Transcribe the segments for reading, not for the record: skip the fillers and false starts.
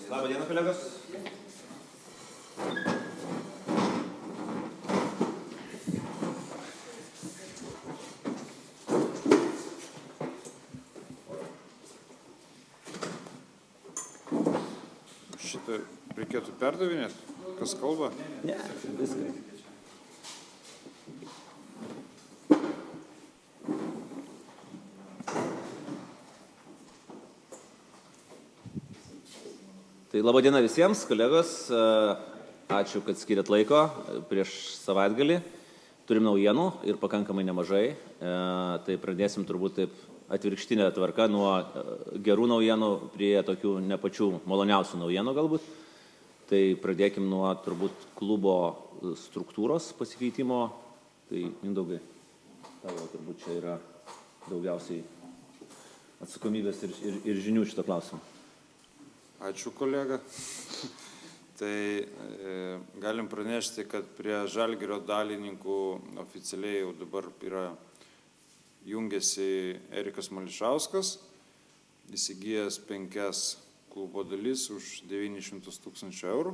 Labą dieną, kolegos. Šitą reikėtų perdavinėti? Kas kalba? Ne, viską. Tai laba diena visiems, kolegos. Ačiū, kad skiriat laiko prieš savaitgalį. Turim naujienų ir pakankamai nemažai. Tai pradėsim turbūt taip atvirkštinę tvarką nuo gerų naujienų prie tokių ne pačių maloniausių naujienų galbūt. Tai pradėkim nuo turbūt klubo struktūros pasikeitimo. Tai Mindaugai, tavo turbūt čia yra daugiausiai atsakomybės ir žinių šito klausimu. Ačiū, kolega. Tai galim pranešti, kad prie Žalgirio dalininkų oficialiai jau dabar yra jungiasi Erikas Mališauskas, įsigijęs 5 klubo dalis už 900 000 eurų.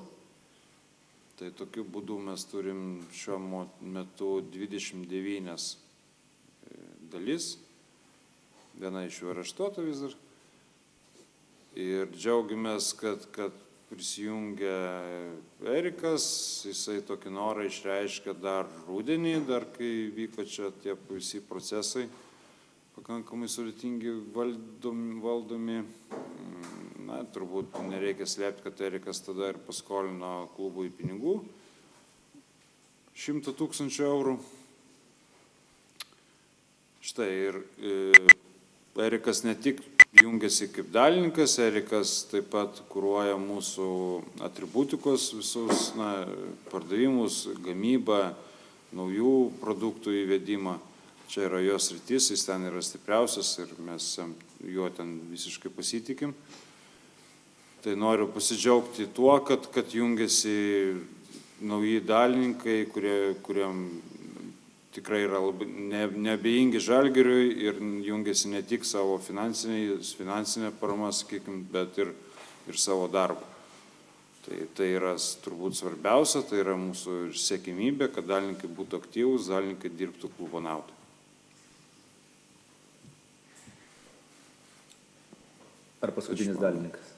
Tai tokiu būdu mes turim šiuo metu 29 dalis. Viena iš jų areštuota vis dar. Ir džiaugiamės, kad prisijungia Erikas, jisai tokį norą išreiškė dar rudenį, dar kai vyko čia tie visi procesai pakankamai sudėtingi valdomi. Na, turbūt nereikia slėpti, kad Erikas tada ir paskolino klubui pinigų 100 000 eurų. Štai ir Erikas ne tik jungiasi kaip dalininkas, Erikas taip pat kuruoja mūsų atributikos visus pardavimus, gamybą, naujų produktų įvedimą. Čia yra jos sritis, jis ten yra stipriausias ir mes juo ten visiškai pasitikim. Tai noriu pasidžiaugti tuo, kad jungiasi nauji dalininkai, kuriem tikrai yra labai neabejingi Žalgiriui ir jungiasi ne tik savo finansinę paramą, sakykime, bet ir savo darbą. Tai yra turbūt svarbiausia, tai yra mūsų ir siekimybė, kad dalininkai būtų aktyvūs, dalininkai dirbtų klubo naudai. Ar paskutinis dalininkas?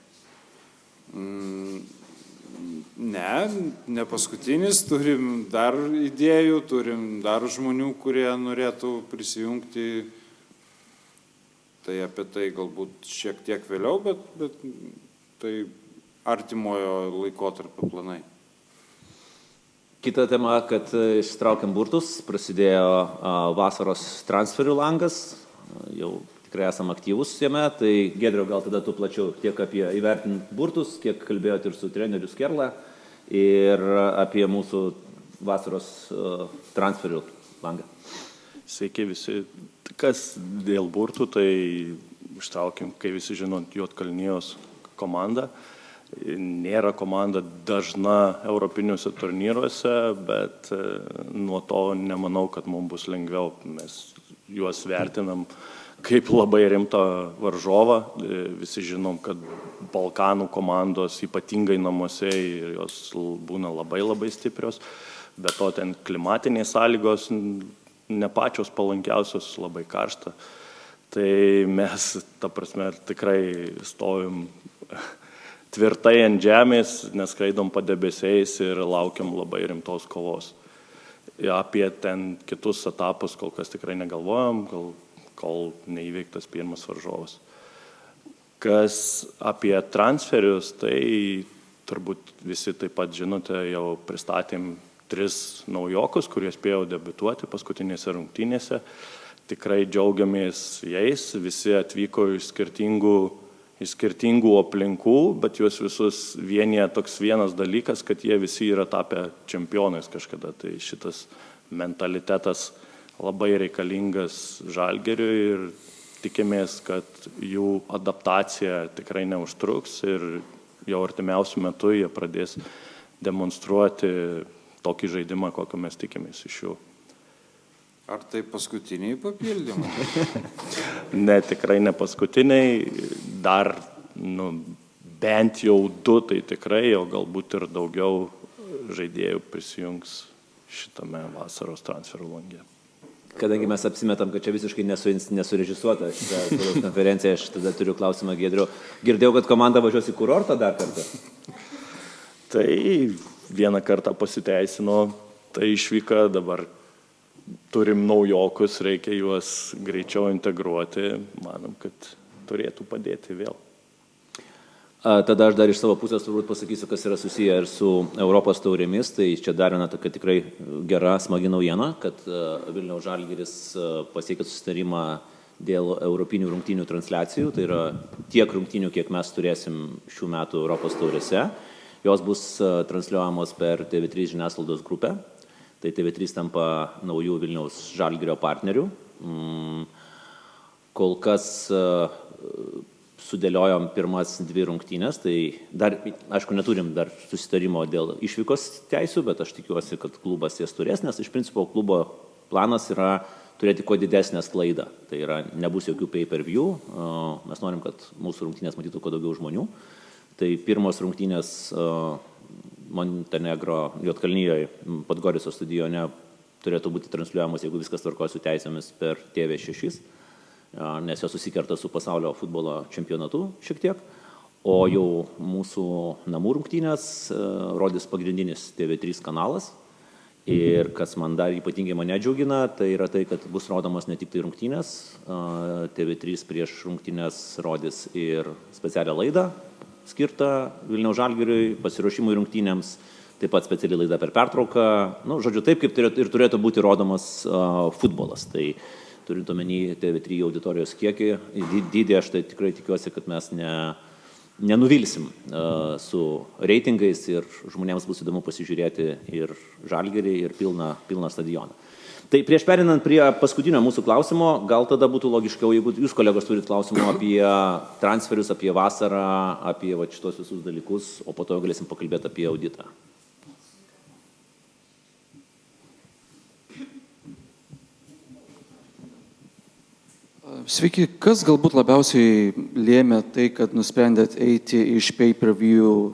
Ne paskutinis, turim dar idėjų, turim dar žmonių, kurie norėtų prisijungti. Tai apie tai galbūt šiek tiek vėliau, bet tai artimojo laikotarpio planai. Kita tema, kad ištraukiam burtus, prasidėjo vasaros transferių langas, jau tikrai esam aktyvus jame, tai Giedriau, gal tada tu plačiau tiek apie įvertinti burtus, kiek kalbėjot ir su treneriu Skerla ir apie mūsų vasaros transferių langą. Sveiki visi. Kas dėl burtų, tai ištraukim, kai visi žinot, Juodkalnijos komanda. Nėra komanda dažna europiniuose turnyruose, bet nuo to nemanau, kad mums bus lengviau. Mes juos vertinam kaip labai rimtą varžovą. Visi žinom, kad Balkanų komandos ypatingai namuose ir jos būna labai labai stiprios, bet to ten klimatinės sąlygos ne pačios palankiausios, labai karšta. Tai mes, ta prasme, tikrai stovim tvirtai ant žemės, neskraidom padebesiais ir laukiam labai rimtos kovos. Apie ten kitus etapus kol kas tikrai negalvojam, kol neįveiktas pirmas varžovas. Kas apie transferius, tai turbūt visi taip pat žinote, jau pristatėm 3 naujokus, kurie spėjo debiutuoti paskutinėse rungtynėse. Tikrai džiaugiamės jais, visi atvyko iš skirtingų aplinkų, bet juos visus vienyje toks vienas dalykas, kad jie visi yra tapę čempionais kažkada. Tai šitas mentalitetas labai reikalingas Žalgiriui ir tikimės, kad jų adaptacija tikrai neužtruks ir jau artimiausiu metu jie pradės demonstruoti tokį žaidimą, kokio mes tikimės iš jų. Ar tai paskutiniai papildymai? Ne, tikrai ne paskutiniai. Dar bent jau 2 tai tikrai, o galbūt ir daugiau žaidėjų prisijungs šitame vasaros transferų lange. Kadangi mes apsimetam, kad čia visiškai nesurežisuota šitą spaudos konferenciją, aš tada turiu klausimą Giedriu. Girdėjau, kad komanda važiuos į kurortą dar kartą? Tai vieną kartą pasiteisino, tai išvyka, dabar turim naujokus, reikia juos greičiau integruoti, manom, kad turėtų padėti vėl. Tada aš dar iš savo pusės turbūt pasakysiu, kas yra susiję ir su Europos taurėmis. Tai čia dar viena tokia tikrai gera, smagi naujiena, kad Vilniaus Žalgiris pasiekė susitarimą dėl europinių rungtynių transliacijų. Tai yra tiek rungtynių, kiek mes turėsim šių metų Europos taurėse. Jos bus transliuojamos per TV3 žiniasklaidos grupę. Tai TV3 tampa naujų Vilniaus Žalgirio partnerių. Kol kas sudėliojom pirmas 2 rungtynės, tai dar, aišku, neturim dar susitarimo dėl išvykos teisių, bet aš tikiuosi, kad klubas jas turės, nes iš principo klubo planas yra turėti kuo didesnę sklaidą. Tai yra, nebus jokių pay-per-view, mes norim, kad mūsų rungtynės matytų kuo daugiau žmonių. Tai pirmos rungtynės Montenegro Juodkalnijoje, Podgorico stadione turėtų būti transliuojamos, jeigu viskas tvarkosi su teisėmis, per TV6. Nes jos susikerta su pasaulio futbolo čempionatu šiek tiek, o jau mūsų namų rungtynės rodys pagrindinis TV3 kanalas. Ir kas man dar ypatingai mane džiugina, tai yra tai, kad bus rodomas ne tik tai rungtynės, TV3 prieš rungtynės rodys ir specialią laidą skirtą Vilniaus Žalgiriui, pasiruošimui rungtynėms, taip pat speciali laida per pertrauką, žodžiu, taip kaip ir turėtų būti rodomas futbolas. Tai turint omeny TV3 auditorijos kiekį, dydį, aš tai tikrai tikiuosi, kad mes nenuvilsim su reitingais ir žmonėms bus įdomu pasižiūrėti ir Žalgirį, ir pilną stadioną. Tai prieš perinant prie paskutinio mūsų klausimo, gal tada būtų logiškiau, jeigu jūs, kolegos, turit klausimų apie transferius, apie vasarą, apie šitos visus dalykus, o po to galėsim pakalbėti apie auditą. Sveiki, kas galbūt labiausiai lėmė tai, kad nusprendėt eiti iš pay-per-view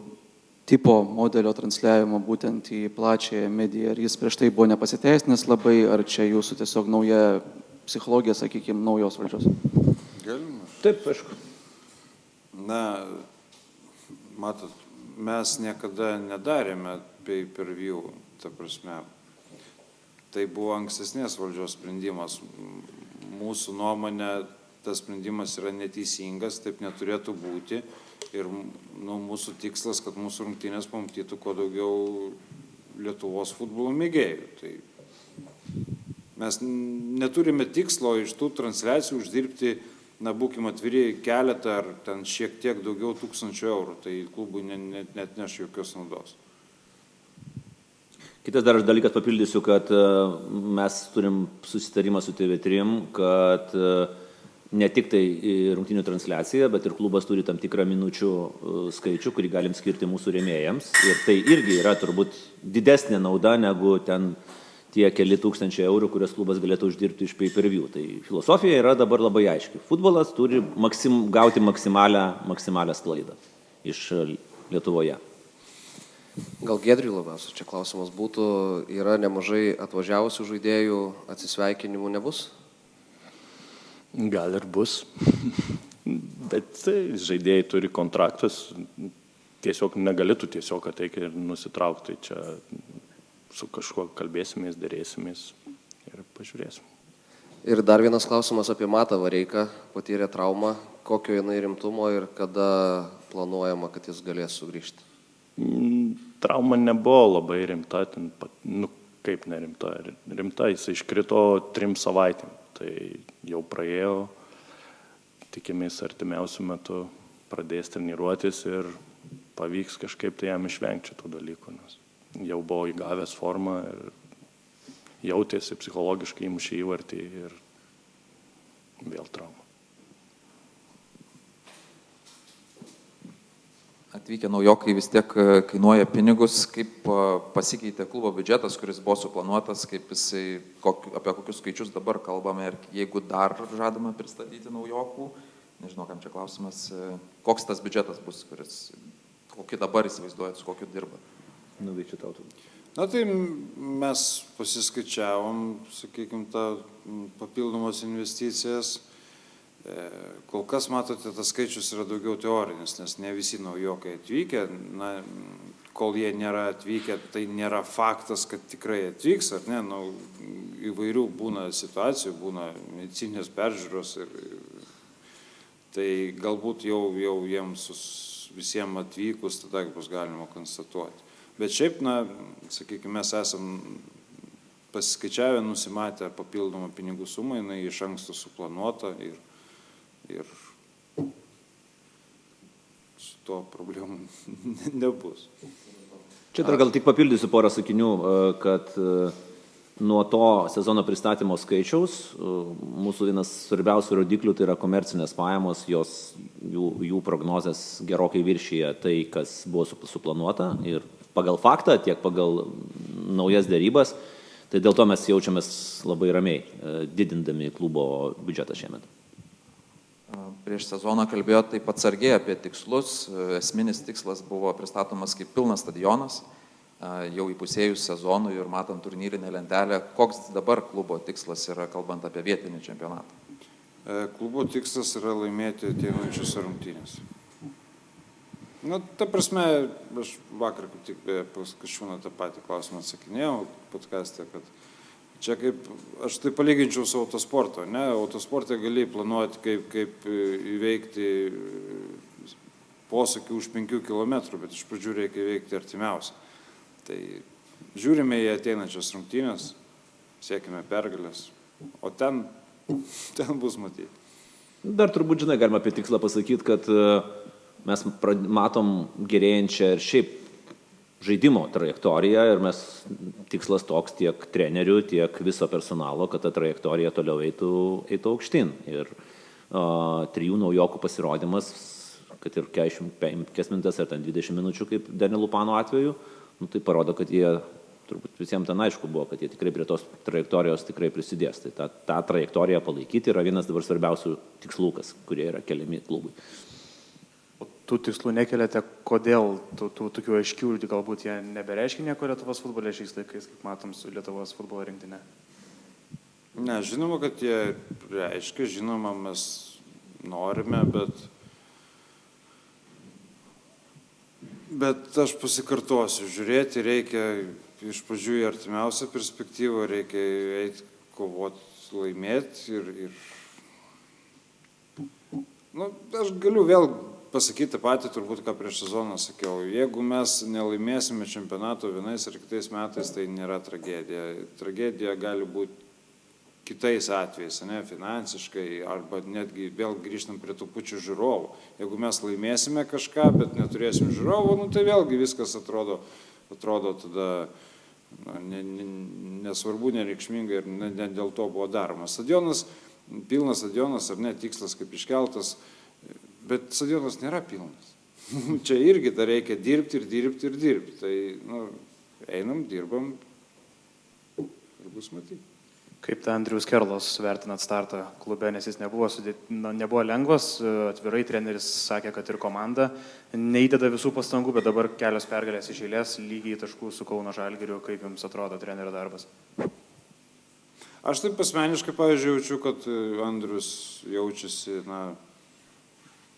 tipo modelio transliavimo būtent į plačiąją mediją? Ar jis prieš tai buvo nepasiteisinęs labai, ar čia jūsų tiesiog nauja psichologija, sakykime, naujos valdžios? Galima? Taip, aišku. Matot, mes niekada nedarėme pay-per-view, ta prasme. Tai buvo ankstesnės valdžios sprendimas. Mūsų nuomonė, tas sprendimas yra neteisingas, taip neturėtų būti. Ir mūsų tikslas, kad mūsų rungtynės pamatytų kuo daugiau Lietuvos futbolo mėgėjų. Tai mes neturime tikslo iš tų transliacijų uždirbti, būkime atviri, keletą ar ten šiek tiek daugiau tūkstančių eurų. Tai klubui net neš jokios naudos. Kitas dar dalykas papildysiu, kad mes turim susitarimą su TV3, kad ne tik tai rungtynių transliacija, bet ir klubas turi tam tikrą minučių skaičių, kurį galim skirti mūsų rėmėjams. Ir tai irgi yra turbūt didesnė nauda negu ten tie keli tūkstančiai eurų, kurias klubas galėtų uždirbti iš pay-per-view. Tai filosofija yra dabar labai aiški. Futbolas turi gauti maksimalią sklaidą iš Lietuvoje. Gal Giedriui labiausiai čia klausimas būtų, yra nemažai atvažiavusių žaidėjų, atsisveikinimų nebus? Gal ir bus, bet žaidėjai turi kontraktus, tiesiog negalėtų tiesiog ateiti ir nusitraukti, čia su kažkuo kalbėsimės, dėrėsimės ir pažiūrėsim. Ir dar vienas klausimas apie Matą Vareiką, patyrė traumą, kokio jinai rimtumo ir kada planuojama, kad jis galės sugrįžti? Trauma nebuvo labai rimta, kaip nerimta, jis iškrito 3 savaitėm, tai jau praėjo, tikimės artimiausių metų pradės treniruotis ir pavyks kažkaip tai jam išvengti tų dalykų, nes jau buvo įgavęs formą ir jautėsi psichologiškai įmušė įvartį ir vėl trauma. Atvykę naujokai vis tiek kainuoja pinigus, kaip pasikeitė klubo biudžetas, kuris buvo suplanuotas, apie kokius skaičius dabar kalbame ir jeigu dar žadame pristatyti naujokų, nežinau, kam čia klausimas, koks tas biudžetas bus, kokį dabar įsivaizduojat, su kokiu dirba? Nuveičiu tau turbūt. Na tai mes pasiskaičiavom, sakykime, tą papildomos investicijas. Kol kas, matote, tas skaičius yra daugiau teorinis, nes ne visi naujokai atvykę. Na, kol jie nėra atvykę, tai nėra faktas, kad tikrai atvyks, ar ne? Nu, įvairių būna situacijų, būna medicinės peržiūros. Tai galbūt jau jiems visiems atvykus, tada bus galima konstatuoti. Bet šiaip, na, sakykime, mes esam pasiskaičiavę, nusimatę papildomą pinigų sumą, jinai iš anksto suplanuota ir su to problemų nebus. Čia dar gal tik papildysiu porą sakinių, kad nuo to sezono pristatymo skaičiaus mūsų vienas svarbiausių rodiklių tai yra komercinės pajamos, jų prognozės gerokai viršyje tai, kas buvo suplanuota ir pagal faktą, tiek pagal naujas dėrybas, tai dėl to mes jaučiamės labai ramiai, didindami klubo biudžetą šiemet. Prieš sezoną kalbėjote taip atsargiai apie tikslus. Esminis tikslas buvo pristatomas kaip pilnas stadionas, jau įpusėjus sezonui ir matant turnyrinę lentelę. Koks dabar klubo tikslas yra, kalbant apie vietinį čempionatą? Klubo tikslas yra laimėti ateinančias rungtynes. Na, ta prasme, aš vakar kaip tik pas Kasčiūną tą patį klausimą atsakinėjau podcaste, kad čia kaip, aš tai palyginčiau su autosporto, ne? Autosporte gali planuoti, kaip įveikti posūkį už 5 km, bet iš pradžių reikia įveikti artimiausią. Tai žiūrime į ateinančias rungtynės, siekime pergalės, o ten bus matyti. Dar turbūt, žinai, galima apie tikslą pasakyti, kad mes matom gerėjančią ir šiaip žaidimo trajektoriją ir mes tikslas toks tiek trenerių, tiek viso personalo, kad ta trajektorija toliau eitų aukštyn. Ir 3 naujokų pasirodymas, kad ir 45 minutės ar 20 minučių, kaip Daniel Lupano atveju, nu, tai parodo, kad jie, turbūt visiems ten aišku buvo, kad jie tikrai prie tos trajektorijos tikrai prisidės. Tai tą trajektoriją palaikyti yra vienas dabar svarbiausių tikslų, kurie yra keliami klubui. Tų tikslų nekeliate, kodėl tų tokių aiškių, galbūt jie nebereiškia nieko Lietuvos futbole šiais laikais, kaip matom su Lietuvos futbolo rinktinė? Ne, žinoma, kad jie reiškia, žinoma, mes norime, bet aš pasikartosiu, žiūrėti reikia iš pradžių į artimiausią perspektyvą, reikia eiti kovoti, laimėti nu, aš galiu vėl pasakyti patį, turbūt, ką prieš sezoną sakiau. Jeigu mes nelaimėsime čempionato vienais ar kitais metais, tai nėra tragedija. Tragedija gali būti kitais atvejais, ne, finansiškai, arba netgi vėl grįžtam prie tų pačių žiūrovų. Jeigu mes laimėsime kažką, bet neturėsim žiūrovų, nu, tai vėlgi viskas atrodo tada nesvarbu, nereikšmingai ir ne dėl to buvo daroma. Stadionas, pilnas stadionas, ar ne, tikslas kaip iškeltas, bet stadionas nėra pilnas. Čia irgi dar reikia dirbti. Tai, nu, einam, dirbam ir bus matyti. Kaip tą Andriaus Kerlos vertinat startą klube, nes jis nebuvo lengvas, atvirai treneris sakė, kad ir komanda neįdeda visų pastangų, bet dabar kelios pergalės iš eilės, lygiai taškų su Kauno Žalgiriu. Kaip jums atrodo trenerio darbas? Aš taip asmeniškai, pavyzdžiui, jaučiu, kad Andrius jaučiasi,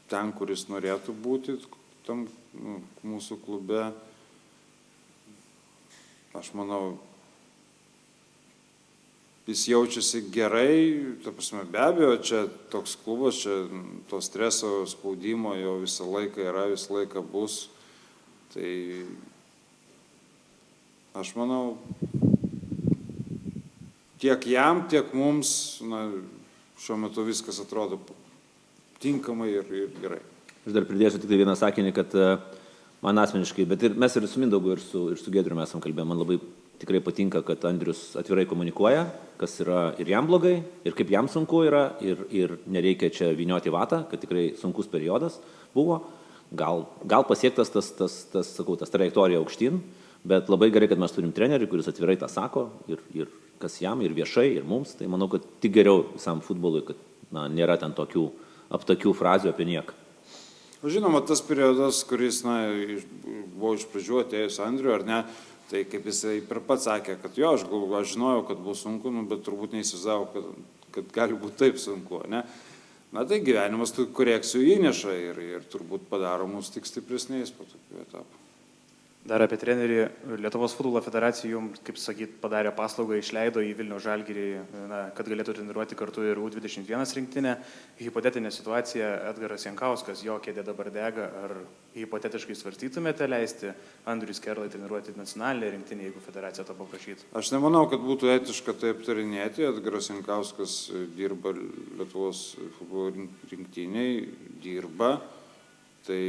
ten, kuris norėtų būti tam mūsų klube. Aš manau, jis jaučiasi gerai, ta prasme, be abejo, čia toks klubas, čia to streso, spaudimo jo visą laiką yra, visą laiką bus. Tai aš manau, tiek jam, tiek mums, šiuo metu viskas atrodo tinkamai ir gerai. Aš dar pridėsiu tik vieną sakinį, kad man asmeniškai, bet mes ir su Mindaugu, ir su Giedriumi esam kalbėję, man labai tikrai patinka, kad Andrius atvirai komunikuoja, kas yra ir jam blogai, ir kaip jam sunku yra, ir nereikia čia vynioti vatą, kad tikrai sunkus periodas buvo. Gal pasiektas tas trajektorija aukštyn, bet labai gerai, kad mes turim trenerį, kuris atvirai tą sako, ir kas jam, ir viešai, ir mums. Tai manau, kad tik geriau visam futbolui, kad nėra ten tokių aptakių frazių apie nieką. Žinoma, tas periodas, kuris buvo iš pradžių atėjus Andriui, ar ne, tai kaip jisai per pats sakė, kad jo, aš žinojau, kad bus sunku, bet turbūt neįsivaizdavau, kad gali būti taip sunku, ne? Na tai gyvenimas tų korekcijų įneša ir turbūt padaro mus tik stipresniais po tokių etapų. Dar apie trenerį. Lietuvos futbolo federacija jums, kaip sakyt, padarė paslaugą, išleido į Vilniaus Žalgirį, kad galėtų treniruoti kartu ir U21 rinktinę. Hipotetinė situacija, Edgaras Jankauskas, jo kėdė dabar dega, ar hipotetiškai svarstytumėte leisti Andriui Skerlai treniruoti nacionalinę rinktinę, jeigu federacija to paprašytų? Aš nemanau, kad būtų etiška tai aptarinėti. Edgaras Jankauskas dirba Lietuvos futbolo rinktiniai, dirba. Tai,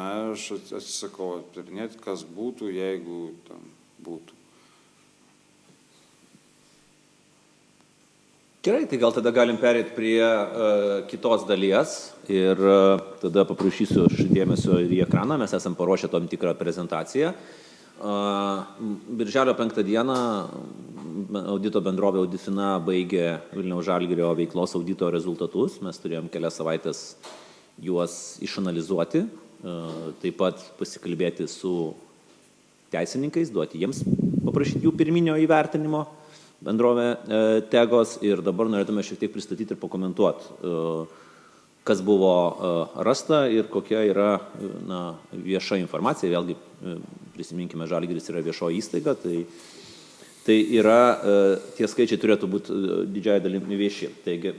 aš atsisakau aptarinėti, kas būtų, jeigu tam būtų. Gerai, tai gal tada galim perėti prie kitos dalies ir tada paprašysiu dėmesio ir į ekraną. Mes esam paruošę tam tikrą prezentaciją. Birželio 5 dieną audito bendrovė Audifina baigė Vilniaus Žalgirio veiklos audito rezultatus. Mes turėjom kelias savaitės juos išanalizuoti, taip pat pasikalbėti su teisininkais, duoti jiems paprašyti jų pirminio įvertinimo bendrovė Tegos ir dabar norėtume šiek tiek pristatyti ir pakomentuoti, kas buvo rasta ir kokia yra vieša informacija. Vėlgi, prisiminkime, Žalgiris yra viešoji įstaiga, tai yra, tie skaičiai turėtų būti didžiąją dalimi vieši. Taigi,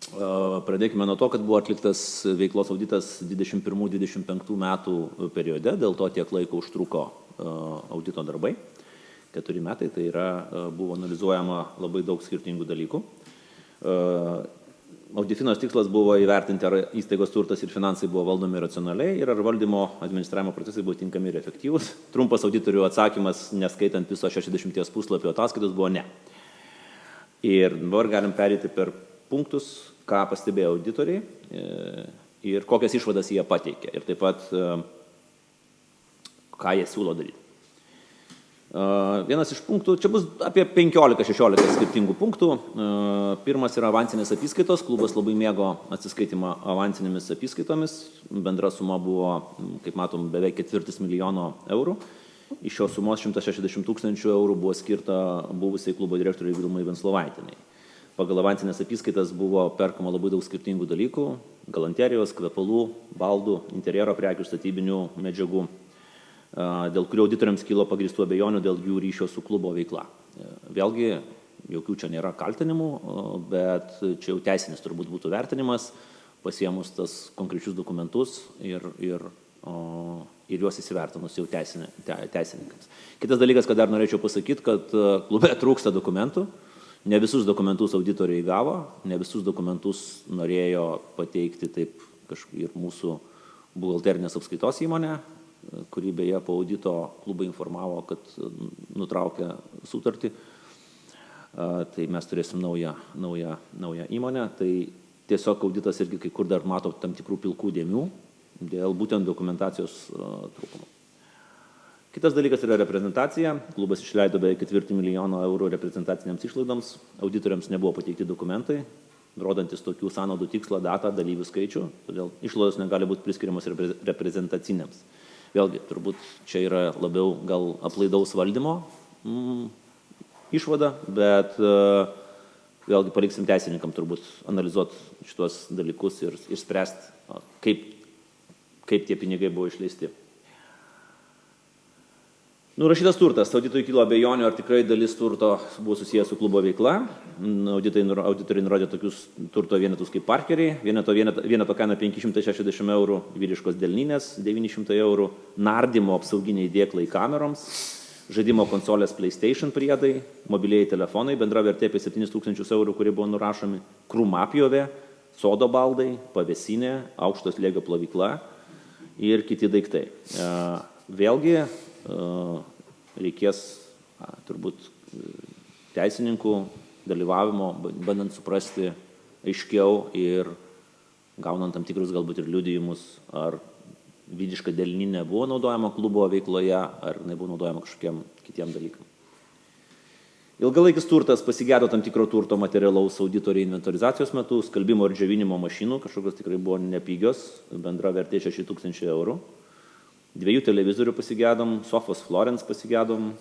pradėkime nuo to, kad buvo atliktas veiklos auditas 21-25 metų periode, dėl to tiek laiko užtruko audito darbai. 4 metai, tai yra, buvo analizuojama labai daug skirtingų dalykų. Audifinos tikslas buvo įvertinti, ar įstaigos turtas ir finansai buvo valdomi racionaliai ir ar valdymo administravimo procesai buvo tinkami ir efektyvūs. Trumpas auditorių atsakymas, neskaitant viso 60 puslapio ataskaitos, buvo ne. Ir dabar galim perėti per punktus, ką pastebėjo auditoriai ir kokias išvadas jie pateikė ir taip pat ką jie siūlo daryti. Vienas iš punktų, čia bus apie 15-16 skirtingų punktų. Pirmas yra avansinės apskaitos. Klubas labai mėgo atsiskaitimą avansinėmis apskaitomis. Bendra suma buvo, kaip matom, beveik 4 milijono eurų. Iš šios sumos 160 000 eurų buvo skirta buvusiai klubo direktoriui Vilmai Venslovaitinai. Pagal avansinės apskaitas buvo perkama labai daug skirtingų dalykų – galanterijos, kvepalų, baldų, interjero prekių, statybinių medžiagų, dėl kurių auditoriams kilo pagrįstų abejonių dėl jų ryšio su klubo veikla. Vėlgi, jokių čia nėra kaltinimų, bet čia jau teisinis turbūt būtų vertinimas, pasiemus tas konkrečius dokumentus ir juos įsivertinus jau teisininkams. Kitas dalykas, kad dar norėčiau pasakyti, kad klube trūksta dokumentų. Ne visus dokumentus auditoriai gavo, ne visus dokumentus norėjo pateikti taip ir mūsų buhalterinės apskaitos įmonė, kuri beje po audito klubą informavo, kad nutraukė sutartį. Tai mes turėsim naują įmonę. Tai tiesiog auditas irgi kai kur dar mato tam tikrų pilkų dėmių dėl būtent dokumentacijos trūkumo. Kitas dalykas yra reprezentacija. Klubas išleido beveik 4 milijono eurų reprezentacinėms išlaidoms. Auditoriams nebuvo pateikti dokumentai, rodantis tokių sąnaudų tikslą, datą, dalyvių skaičių, todėl išlaidos negali būti priskiriamos reprezentacinėms. Vėlgi, turbūt čia yra labiau gal aplaidaus valdymo išvada, bet vėlgi paliksim teisininkam turbūt analizuoti šitos dalykus ir spręsti, kaip tie pinigai buvo išleisti. Nurašytas turtas. Auditui kilo abejonių, ar tikrai dalis turto buvo susijęs su klubo veikla. Auditoriai nurodė tokius turto vienetus kaip parkeriai. Vieneto kaina 560 eurų, vyriškos delninės 900 eurų, nardymo apsauginiai dėklai kameroms, žaidimo konsolės PlayStation priedai, mobilieji telefonai, bendra vertė apie 7 000 eurų, kurie buvo nurašomi, krūmapjovė, sodo baldai, pavėsinė, aukšto slėgio plovykla ir kiti daiktai. Vėlgi, reikės turbūt teisininkų dalyvavimo, bandant suprasti aiškiau ir gaunant tam tikrus galbūt ir liudijimus, ar vyriška delninė buvo naudojama klubo veikloje, ar nebuvo naudojama kažkokiem kitiem dalykam. Ilgalaikis turtas pasigėdo tam tikro turto materialaus audito reinventorizacijos metu, skalbimo ir džiovinimo mašinų, kažkokios tikrai buvo nepigios, bendra vertė 6 000 eurų. 2 televizorių pasigėdom, sofos Florence pasigėdom,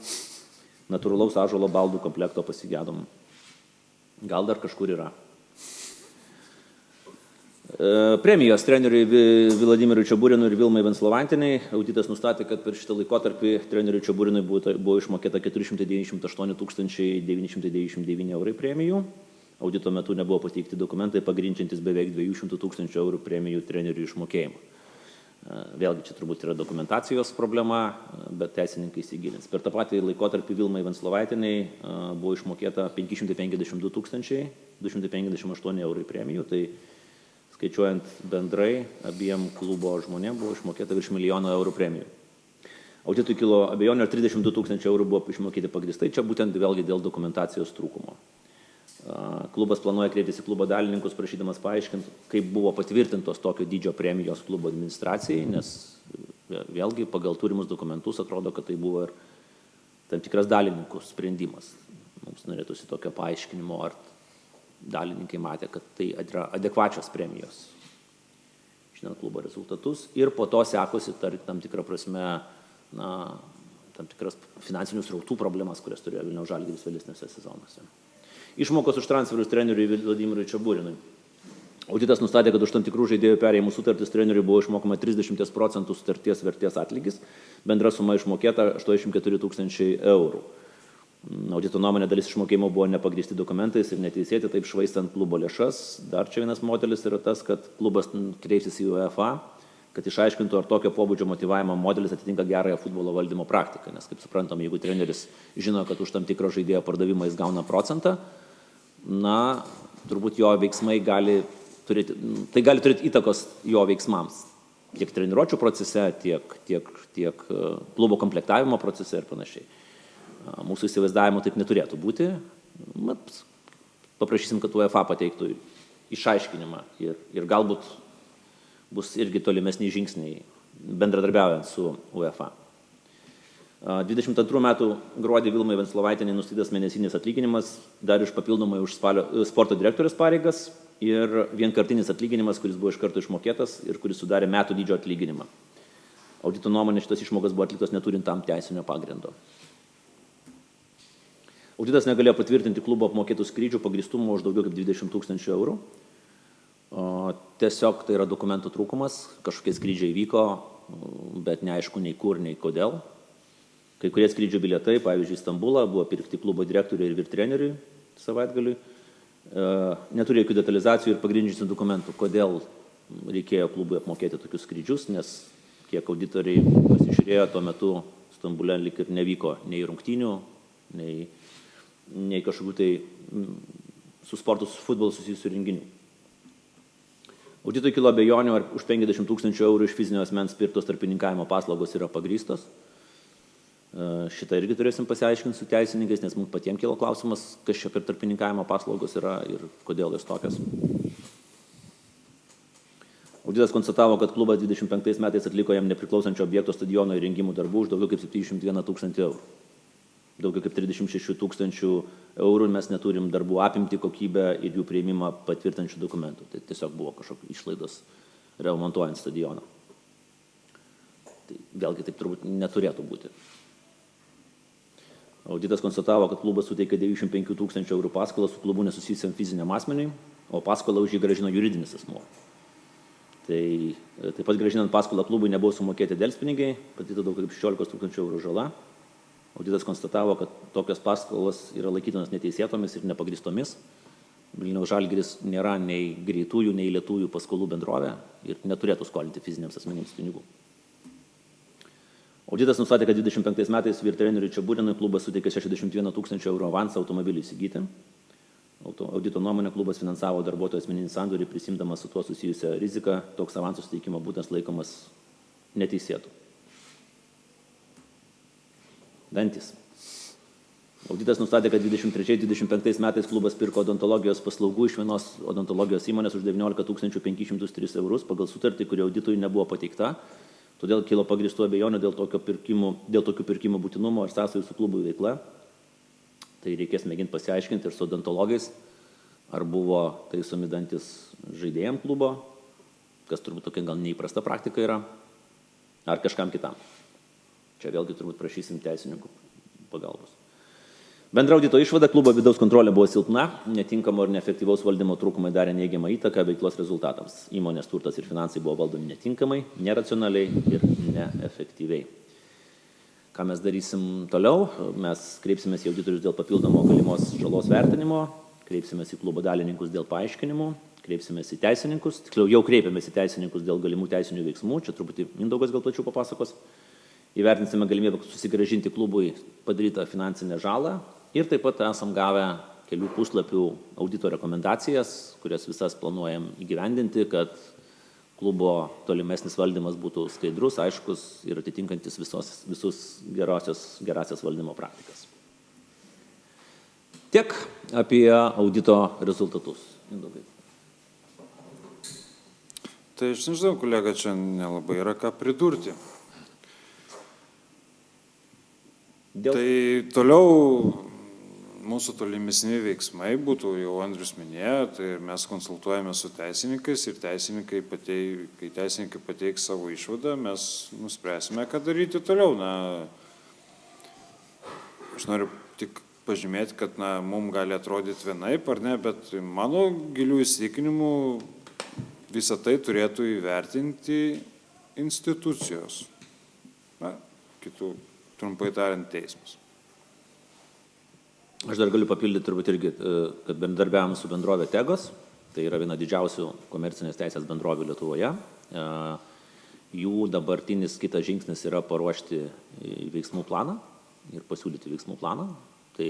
natūralaus ąžuolo baldų komplekto pasigėdom. Gal dar kažkur yra. Premijos treneriui Vladimirui Čiaburinui ir Vilmai Venslovantiniai. Auditas nustatė, kad per šitą laikotarpį treneriui Čiaburinui buvo išmokėta 498 999 eurai premijų. Audito metu nebuvo pateikti dokumentai pagrindžiantis beveik 200 000 eurų premijų treneriui išmokėjimą. Vėlgi čia turbūt yra dokumentacijos problema, bet teisininkai įsigilins. Per tą patį laikotarpį Vilmai Venslovaitiniai buvo išmokėta 552 258 eurai premijų. Tai skaičiuojant bendrai, abiem klubo žmonėm buvo išmokėta virš 1 milijono eurų premijų. Auditui kilo abejonių, ar 32 000 eurų buvo išmokėti pagristai, čia būtent vėlgi dėl dokumentacijos trūkumo. Klubas planuoja kreiptis į klubo dalininkus, prašydamas paaiškinti, kaip buvo patvirtintos tokio dydžio premijos klubo administracijai, nes vėlgi pagal turimus dokumentus atrodo, kad tai buvo ir tam tikras dalininkų sprendimas. Mums norėtųsi tokio paaiškinimo, ar dalininkai matė, kad tai yra adekvačios premijos, žinant klubo rezultatus, ir po to sekusi tam tikrą prasme, tam tikras finansinių srautų problemas, kurias turėjo Vilniaus Žalgiris vėlesniuose sezonuose. Išmokos už transferus treneriui Vladimirui Čiaburinui. Auditas nustatė, kad už tam tikrų žaidėjų perėjimų sutartis treneriui buvo išmokama 30% sutarties vertės atlygis, bendra suma išmokėta 84 000 eurų. Audito nuomonė dalis išmokėjimo buvo nepagristi dokumentais ir neteisėti, taip švaistant klubo lėšas. Dar čia vienas modelis yra tas, kad klubas kreipsis į UEFA, kad išaiškintų, ar tokio pobūdžio motyvavimo modelis atitinka gerąją futbolo valdymo praktiką. Nes, kaip suprantam, jeigu treneris žino, kad už tam tikro žaidėjo pardavimą jis gauna procentą, turbūt jo veiksmai gali turėti įtakos jo veiksmams. Tiek treniruočių procese, tiek klubo komplektavimo procese ir panašiai. Mūsų įsivaizdavimu taip neturėtų būti. Paprašysim, kad UEFA pateiktų išaiškinimą ir galbūt bus irgi tolimesni žingsniai bendradarbiaujant su UEFA. 22 metų gruodį Vilmai Venslovaitiniai nustatytas mėnesinis atlyginimas dar iš papildomai už sporto direktorius pareigas ir vienkartinis atlyginimas, kuris buvo iš karto išmokėtas ir kuris sudarė metų dydžio atlyginimą. Audito nuomonė šitas išmokas buvo atliktos neturint tam teisinio pagrindo. Auditas negalėjo patvirtinti klubo apmokėtų skrydžių pagristumo už daugiau kaip 20 000 eurų. Tiesiog tai yra dokumentų trūkumas, kažkokie skrydžiai vyko, bet neaišku nei kur, nei kodėl. Kai kurie skrydžių bilietai, pavyzdžiui, Stambulą, buvo pirkti klubo direktoriui ir vyr treneriui savaitgaliui. Neturi jokių detalizacijų ir pagrindžiusių dokumentų, kodėl reikėjo klubui apmokėti tokius skrydžius, nes kiek auditoriai pasižiūrėjo, tuo metu Stambule lyg ir nevyko nei rungtynių, nei kažkokių tai su sportu, su futbolu susijusių renginių. Auditui kilo abejonių, ar už 50 000 eurų iš fizinio asmens pirktos tarpininkavimo paslaugos yra pagrįstos. Šitą irgi turėsim pasiaiškinti su teisininkais, nes mums patiems kilo klausimas, kas čia per tarpininkavimo paslaugos yra ir kodėl jos tokios. Auditas konstatavo, kad klubas 25 metais atliko jam nepriklausančio objekto stadiono įrengimų darbų už daugiau kaip 71 000 eurų. Daugiau kaip 36 000 eurų mes neturim darbų apimti, kokybę ir jų prieimimą patvirtančių dokumentų. Tai tiesiog buvo kažkokios išlaidos remontuojant stadioną. Tai vėlgi taip turbūt neturėtų būti. Auditas konstatavo, kad klubas suteikė 95 000 eurų paskolą su klubu nesusijusiam fiziniam asmeniui, o paskolą už jį grąžino juridinis asmuo. Tai taip pat grąžinant paskolą klubui nebuvo sumokėti delspinigiai, padaryta daugiau kaip 16 000 eurų žala. Auditas konstatavo, kad tokios paskolos yra laikytinos neteisėtomis ir nepagristomis. Vilniaus Žalgiris nėra nei greitųjų, nei lėtųjų paskolų bendrovė ir neturėtų skolinti fiziniams asmenims pinigų. Auditas nustatė, kad 25 metais vyr treneriui Čiaburinui klubas suteikė 61 000 eurų avansą automobiliui įsigyti. Audito nuomonė klubas finansavo darbuotojo asmeninį sandorį, prisimdamas su tuo susijusią riziką. Toks avansų suteikimo būtent laikomas neteisėtu. Dantis. Auditas nustatė, kad 23-25 metais klubas pirko odontologijos paslaugų iš vienos odontologijos įmonės už 19 503 eurus pagal sutartį, kuri auditui nebuvo pateikta. Todėl kilo pagristų abejonių dėl tokių pirkimų būtinumo ir sąsajų su klubų veikla. Tai reikės mėginti pasiaiškinti ir su odontologais, ar buvo taisomi dantis žaidėjam klubo, kas turbūt tokia gal neįprasta praktika yra, ar kažkam kitam. Čia vėlgi turbūt prašysim teisininkų pagalbos. Bendra audito išvada: klubo vidaus kontrolė buvo silpna, netinkamo ir neefektyvaus valdymo trūkumai darė neigiamą įtaką veiklos rezultatams. Įmonės turtas ir finansai buvo valdomi netinkamai, neracionaliai ir neefektyviai. Ką mes darysim toliau? Mes kreipsimės į auditorius dėl papildomo galimos žalos vertinimo, kreipsimės į klubo dalininkus dėl paaiškinimų, kreipsimės į teisininkus, tiksliau jau kreipėmės į teisininkus dėl galimų teisinių veiksmų, čia truputį Mindaugas gal plačiau papasakos. Įvertinsime galimybę susigrąžinti klubui padarytą finansinę žalą ir taip pat esam gavę kelių puslapių audito rekomendacijas, kurias visas planuojam įgyvendinti, kad klubo tolimesnis valdymas būtų skaidrus, aiškus ir atitinkantis visus gerasias valdymo praktikas. Tiek apie audito rezultatus. Mindaugai. Tai aš nežinau, kolega, čia nelabai yra ką pridurti. Tai toliau mūsų tolimesni veiksmai būtų, jau Andrius minėjo, tai mes konsultuojame su teisininkais ir kai teisininkai pateiks savo išvadą, mes nuspręsime, ką daryti toliau. Aš noriu tik pažymėti, kad mums gali atrodyti vienaip ar ne, bet mano gilių įsitikinimų visą tai turėtų įvertinti institucijos. Kitų, trumpai tariant, teismas. Aš dar galiu papildyti turbūt irgi, kad bendradarbiavame su bendrovė Tegos, tai yra viena didžiausių komercinės teisės bendrovių Lietuvoje. Jų dabartinis kitas žingsnis yra paruošti veiksmų planą ir pasiūlyti veiksmų planą. Tai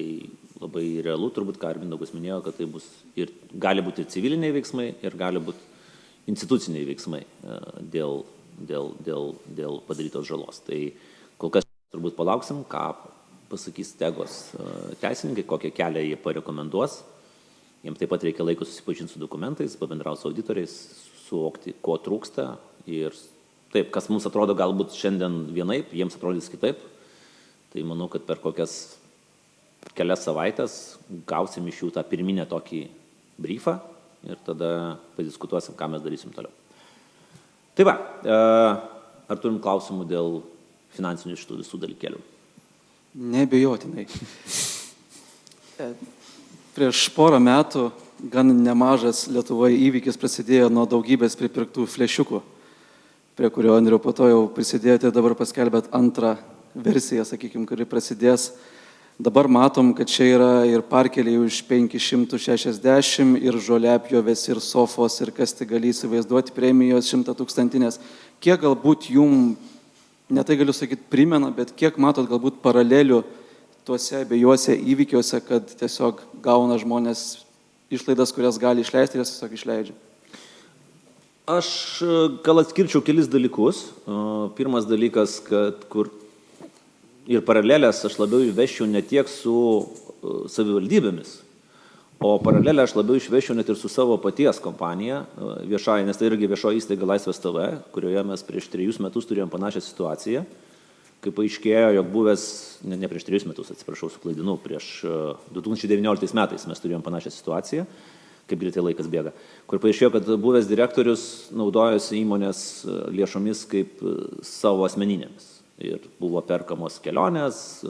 labai realu, turbūt, ką ir Mindaugas minėjo, kad tai bus ir gali būti ir civiliniai veiksmai, ir gali būti instituciniai veiksmai dėl padarytos žalos. Tai kol kas turbūt palauksim, ką pasakys Tegos teisininkai, kokią kelią jie parekomenduos. Jiems taip pat reikia laiko susipažinti su dokumentais, pabendrauti su auditoriais, suvokti, ko trūksta. Ir taip, kas mums atrodo galbūt šiandien vienaip, jiems atrodys kitaip. Tai manau, kad per kokias kelias savaitės gausim iš jų tą pirminę tokį briefą ir tada padiskutuosim, ką mes darysim toliau. Tai va, ar turim klausimų dėl finansinių šitų visų dalykėlių? Neabejotinai. Prieš porą metų gan nemažas Lietuvoje įvykis prasidėjo nuo daugybės pripirktų flešiukų, prie kurio Andriu po to jau prisidėjote, dabar paskelbėt antrą versiją, sakykime, kuri prasidės. Dabar matom, kad čia yra ir parkeliai už 560, ir žoliapjovės, ir sofos, ir kas tai gali įsivaizduoti, premijos 100-tūkstantinės. Kiek galbūt jum, ne tai galiu sakyti, primena, bet kiek matot galbūt paralelių tuose abiejuose įvykiuose, kad tiesiog gauna žmonės išlaidas, kurias gali išleisti ir jas tiesiog išleidžia? Aš gal atskirčiau kelis dalykus. Pirmas dalykas, kad kur ir paralelės aš labiau įveščiau ne tiek su savivaldybėmis, o paralelę aš labiau išvešiau net ir su savo paties kompanija viešai, nes tai irgi viešoji įstaiga Laisvės TV, kurioje mes prieš 3 metus turėjom panašią situaciją, kai paaiškėjo, jog buvęs, ne prieš 3 metus, atsiprašau, suklaidinu, prieš 2019 metais mes turėjom panašią situaciją, kaip greitai laikas bėga, kur paaiškėjo, kad buvęs direktorius naudojosi įmonės lėšomis kaip savo asmeninėmis. Ir buvo perkamos kelionės,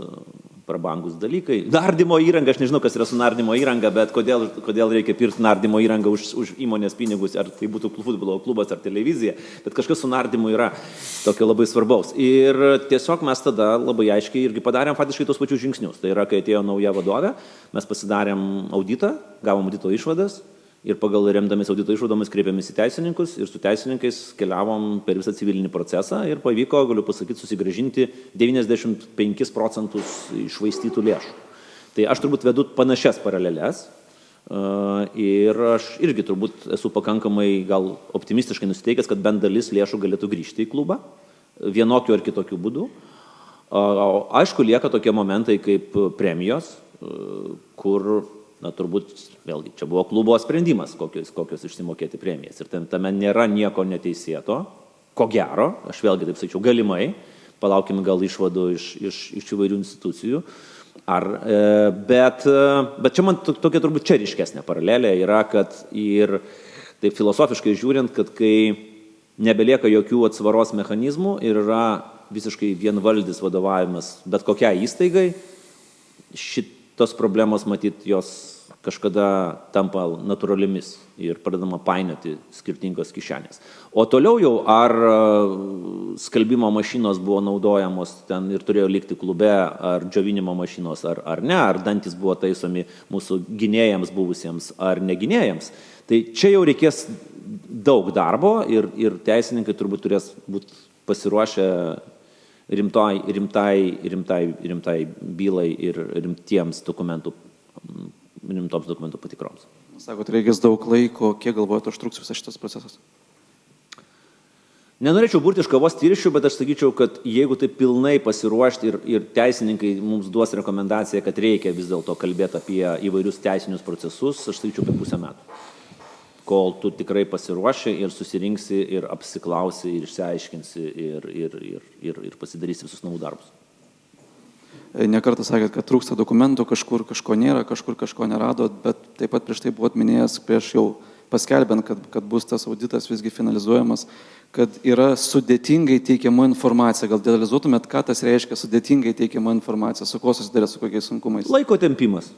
prabangus dalykai. Nardymo įranga, aš nežinau, kas yra su nardymo įranga, bet kodėl reikia pirkti nardymo įrangą už įmonės pinigus, ar tai būtų futbolo klubas ar televizija, bet kažkas su nardymu yra tokio labai svarbaus. Ir tiesiog mes tada labai aiškiai irgi padarėm faktiškai tos pačius žingsnius. Tai yra, kai atėjo nauja vadovė, mes pasidarėm auditą, gavom audito išvadas, ir pagal remdamis audito išvadomis kreipėmės į teisininkus ir su teisininkais keliavom per visą civilinį procesą ir pavyko, galiu pasakyti, susigrąžinti 95% iššvaistytų lėšų. Tai aš turbūt vedu panašias paralelės ir aš irgi turbūt esu pakankamai gal optimistiškai nusiteikęs, kad bent dalis lėšų galėtų grįžti į klubą vienokiu ar kitokiu būdu. Aišku, lieka tokie momentai kaip premijos, kur turbūt, vėlgi, čia buvo klubo sprendimas, kokios išsimokėti premijas. Ir tame nėra nieko neteisėto, ko gero, aš vėlgi taip sakyčiau, galimai, palaukime gal išvadų iš įvairių institucijų. Bet čia man tokia turbūt čia ryškesnė paralelė yra, kad ir taip filosofiškai žiūrint, kad kai nebelieka jokių atsvaros mechanizmų ir yra visiškai vienvaldis vadovavimas bet kokiai įstaigai, šitos problemos matyt jos kažkada tampa natūraliomis ir pradedama painioti skirtingos kišenės. O toliau jau ar skalbimo mašinos buvo naudojamos ten ir turėjo likti klube, ar džiovinimo mašinos, ar ne, ar dantis buvo taisomi mūsų gynėjams buvusiems, ar negynėjams. Tai čia jau reikės daug darbo ir teisininkai turbūt turės būti pasiruošę rimtai bylai ir rimtoms dokumentų patikroms. Sakot, reikės daug laiko, kiek galvojate, užtruks visas šitas procesas? Nenorėčiau burti iš kavos tirščių, bet aš sakyčiau, kad jeigu tai pilnai pasiruošti ir teisininkai mums duos rekomendaciją, kad reikia vis dėlto kalbėti apie įvairius teisinius procesus, aš sakyčiau apie 1,5 metų. Kol tu tikrai pasiruoši ir susirinksi ir apsiklausi ir išsiaiškinsi ir pasidarysi visus namų darbus. Nekartą sakėt, kad trūksta dokumentų, kažkur kažko nėra, kažkur kažko neradot, bet taip pat prieš tai buvot minėjęs, prieš jau paskelbent, kad bus tas auditas visgi finalizuojamas, kad yra sudėtingai teikiama informacija. Gal detalizuotumėt, ką tas reiškia sudėtingai teikiama informacija, su kuo susidarė, su kokiais sunkumais? Laiko tempimas.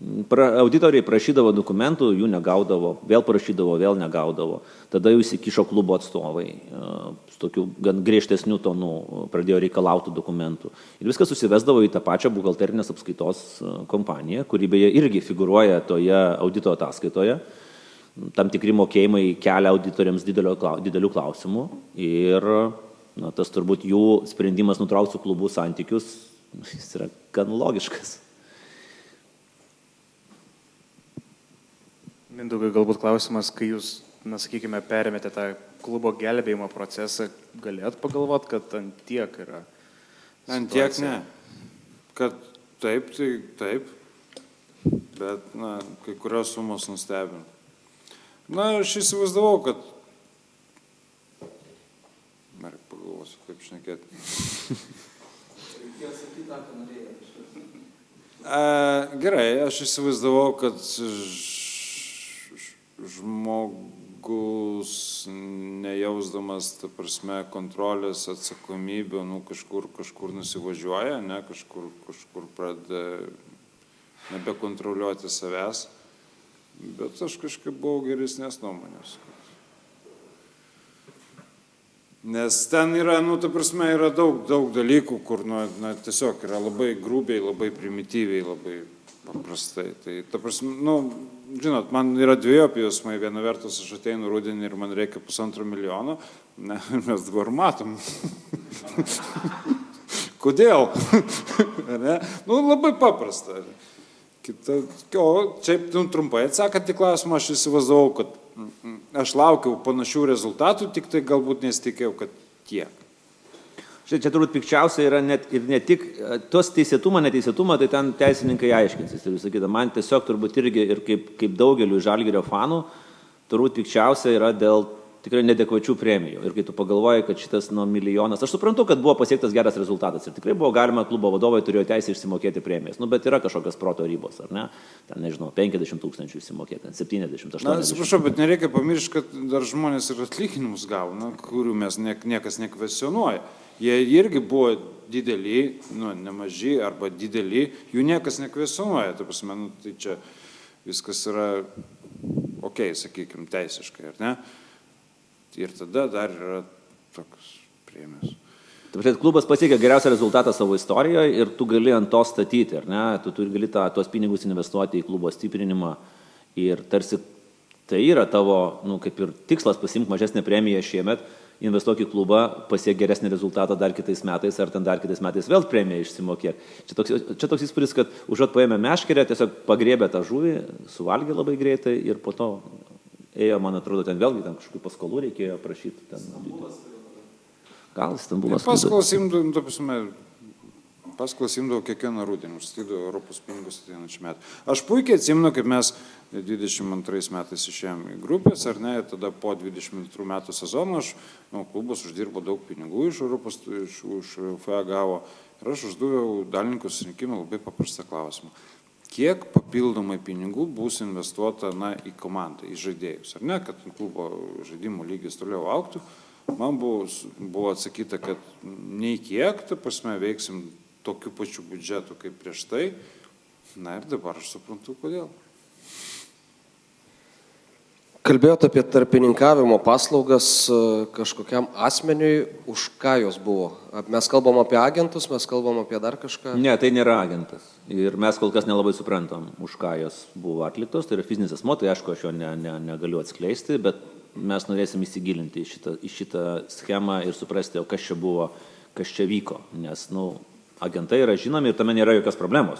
Auditoriai prašydavo dokumentų, jų negaudavo, vėl prašydavo, vėl negaudavo. Tada jau įsikišo klubo atstovai, su tokiu gan griežtesniu tonu pradėjo reikalauti dokumentų. Ir viskas susivesdavo į tą pačią buhalterinės apskaitos kompaniją, kuri beje irgi figuruoja toje audito ataskaitoje. Tam tikri mokėjimai kelia auditoriams didelių klausimų ir tas turbūt jų sprendimas nutraukti su klubu santykius jis yra gan logiškas. Mindaugai, galbūt klausimas, kai jūs, sakykime, perėmėte tą klubo gelbėjimo procesą, galėt pagalvot, kad ant tiek yra? Ant tiek ne. Kad taip, tai taip, bet, kai kurios sumos nustebino. Aš įsivaizdavau, kad... Dar pagalvosiu, kaip šnekėti. Gerai, aš įsivaizdavau, kad žmogus nejausdamas, ta prasme, kontrolės atsakomybių, kažkur nusivažiuoja, kažkur pradeda nebekontroliuoti savęs, bet aš kažkaip buvau geresnės nuomonės. Nes ten yra, ta prasme, yra daug dalykų, kur, tiesiog yra labai grubiai, labai primityviai, labai paprastai. Tai, ta prasme, žinot, man yra dviejopi jausmai. Viena vertus, aš ateinu rudenį ir man reikia 1,5 milijono. Mes dabar matom. Kodėl? Labai paprasta. Šiaip trumpai atsakant į klausimą, aš įsivaizdavau, kad aš laukiau panašių rezultatų, tik tai galbūt nesitikėjau, kad tiek. Čia turbūt pikčiausia yra ir ne tik tos teisėtumą, neteisėtumą, tai ten teisininkai aiškinsis. Ir visą kitą, man tiesiog turbūt irgi ir kaip daugeliu Žalgirio fanų, turbūt pikčiausia yra dėl tikrai nedekvačių premijų. Ir kai tu pagalvoji, kad šitas milijonas, aš suprantu, kad buvo pasiektas geras rezultatas ir tikrai buvo galima, klubo vadovai turėjo teisę išsimokėti premijas. Bet yra kažkokios proto ribos, ar ne? Ten, nežinau, 50 000 išsimokėti, 70, 80. Atsiprašau, bet nereikia pamiršti, kad dar žmonės ir atlyginimus gauna, kurių mes niekas nekvestionuoja. Jie irgi buvo dideli, nemaži arba dideli, jų niekas nekvestionuoja. Tai čia viskas yra ok, sakykime, teisiškai, ar ne? Ir tada dar yra toks premijos. Klubas pasiekė geriausią rezultatą savo istorijoje ir tu gali ant to statyti, ar ne? Tu gali tuos pinigus investuoti į klubo stiprinimą ir tarsi tai yra tavo, kaip ir tikslas pasimti mažesnę premiją šiemet, investuok į klubą, pasiek geresnį rezultatą dar kitais metais, ar ten dar kitais metais vėl premiją išsimokėk. Čia toks įspūdis, kad užuot paėmė meškerę, tiesiog pagrėbė tą žuvį, suvalgė labai greitai ir po to ėjo, man atrodo, ten vėlgi ten kažkokių paskolų reikėjo prašyti. Gal Stambulas. Paskolsim, paskolas imdavau kiekvieną rudenį, užstatydavau Europos pinigus ateinančių metų. Aš puikiai atsimenu, kaip mes 22 metais išėjome į grupės, ar ne, ir tada po 22 metų sezono aš, klubas uždirbo daug pinigų iš Europos, iš UEFA gavo, ir aš uždaviau dalininkų susirinkimą labai paprastą klausimą. Kiek papildomai pinigų bus investuota į komandą, į žaidėjus, ar ne, kad klubo žaidimų lygis toliau augtų? Man buvo atsakyta, kad nei kiek, ta prasme, veiksim tokiu pačiu biudžetu kaip prieš tai. Na ir dabar aš suprantu, kodėl. Kalbėjote apie tarpininkavimo paslaugas kažkokiam asmeniui, už ką jos buvo? Mes kalbam apie agentus, mes kalbam apie dar kažką? Ne, tai nėra agentas. Ir mes kol kas nelabai suprantam, už ką jos buvo atliktos. Tai yra fizinis asmuo, tai aišku, aš jo negaliu atskleisti, bet mes norėsim įsigilinti į šitą schemą ir suprasti, o kas čia buvo, kas čia vyko. Nes, agentai yra žinomi ir tame nėra jokios problemos.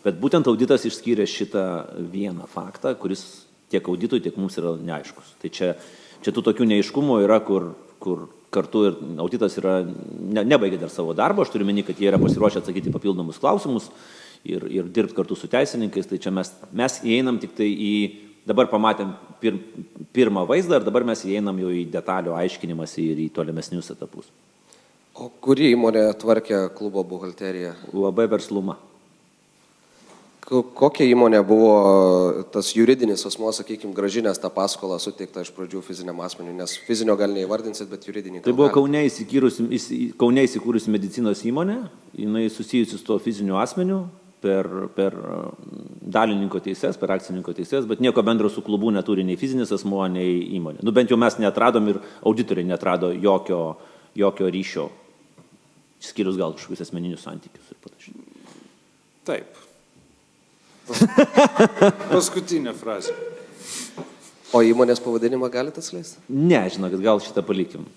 Bet būtent auditas išskyrė šitą vieną faktą, kuris tiek auditui, tiek mums yra neaiškus. Tai čia tų tokių neaiškumų yra, kur kartu ir auditas yra, nebaigė dar savo darbą, aš turiu meni, kad jie yra pasiruošę atsakyti papildomus klausimus ir dirbti kartu su teisininkais. Tai čia mes įeinam tik tai dabar pamatėm pirmą vaizdą ir dabar mes įeinam jau į detalių aiškinimąsi ir į tolimesnius etapus. O kuri įmonė tvarkė klubo buhalteriją? Labai Versluma. Kokia įmonė buvo tas juridinis asmuo, sakykime, gražinęs tą paskolą suteiktą iš pradžių fiziniam asmeniui, nes fizinio gal neįvardinsit, bet juridinį. Tai buvo Kaune įsikūrusi medicinos įmonė, jinai susijusi su tuo fiziniu asmeniu per dalininko teises, per akcininko teises, bet nieko bendro su klubu neturi nei fizinis asmuo, nei įmonė. Bent jau mes netradom ir auditoriai netrado jokio ryšio, skyrus gal kažkokius asmeninius santykius ir panašiai. Taip. Paskutinė frazė. O įmonės pavadinimą galite atskleisti? Ne, žinokit, gal šitą palikim.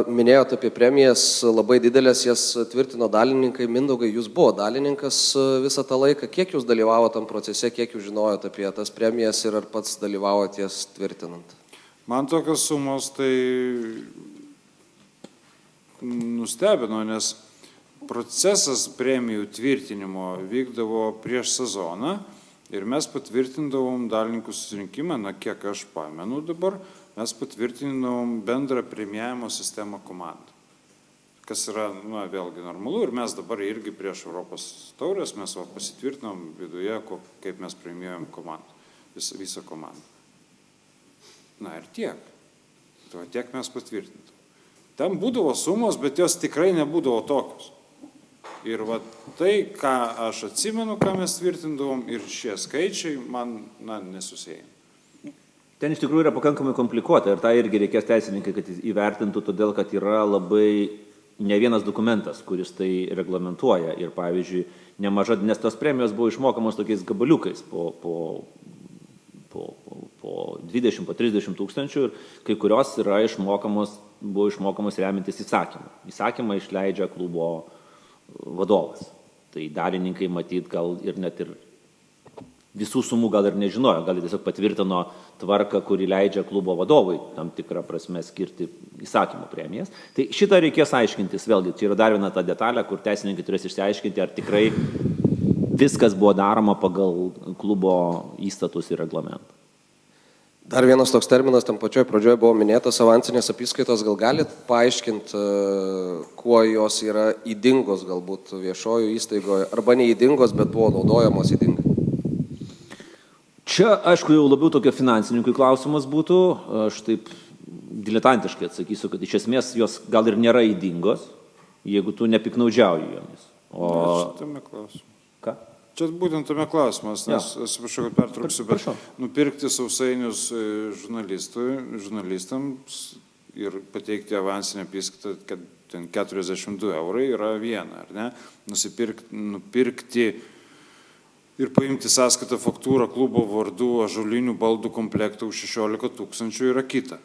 Minėjote apie premijas labai didelės, jas tvirtino dalininkai. Mindaugai, jūs buvo dalininkas visą tą laiką. Kiek jūs dalyvavote tam procese, kiek jūs žinojote apie tas premijas ir ar pats dalyvavote jas tvirtinant? Man tokios sumos tai nustebino, nes procesas premijų tvirtinimo vykdavo prieš sezoną ir mes patvirtindavom dalininkų susirinkimą, kiek aš pamenu dabar, mes patvirtinom bendrą premijavimo sistemą komandą. Kas yra, vėlgi normalu ir mes dabar irgi prieš Europos taurės mes pasitvirtinom viduje, kaip mes premijuojam komandą, visą komandą. Na ir tiek. Tiek mes patvirtintum. Ten būdavo sumos, bet jos tikrai nebūdavo tokios. Ir tai, ką aš atsimenu, ką mes tvirtindavom ir šie skaičiai, man nesusieina. Ten iš tikrųjų yra pakankamai komplikuota ir tą irgi reikės teisininkai, kad įvertintų, todėl kad yra labai ne vienas dokumentas, kuris tai reglamentuoja. Ir pavyzdžiui, nemaža, nes tos premijos buvo išmokamos tokiais gabaliukais po 20, po 30 tūkstančių ir kai kurios buvo išmokamos remintis įsakymą. Įsakymą išleidžia klubo vadovas. Tai dalininkai matyt gal ir net ir visų sumų gal ir nežinojo, gal tiesiog patvirtino tvarką, kuri leidžia klubo vadovui tam tikrą prasme skirti įsakymų premijas. Tai šitą reikės aiškintis, vėlgi, čia yra dar viena ta detalė, kur teisininkai turės išsiaiškinti, ar tikrai viskas buvo daroma pagal klubo įstatus ir reglamentą. Dar vienas toks terminas, tam pačioj pradžioje buvo minėtas avansinės apskaitos, gal galit paaiškinti, kuo jos yra ydingos galbūt viešojų įstaigoje, arba neįdingos, bet buvo naudojamos ydingai? Čia, aišku, jau labiau tokio finansininkui klausimas būtų, aš taip diletantiškai atsakysiu, kad iš esmės jos gal ir nėra ydingos, jeigu tu nepiknaudžiauji jomis. Šitame klausimu. Ką? Čia būtent tame klausimas, nes atsiprašau, kad pertrauksiu, bet nupirkti sausainius žurnalistams ir pateikti avansinę apskaitą, kad ten 42 eurai yra viena, ar ne? Nupirkti ir paimti sąskaitą faktūrą klubo vardu ąžuolinių baldų komplektą už 16 000 yra kita.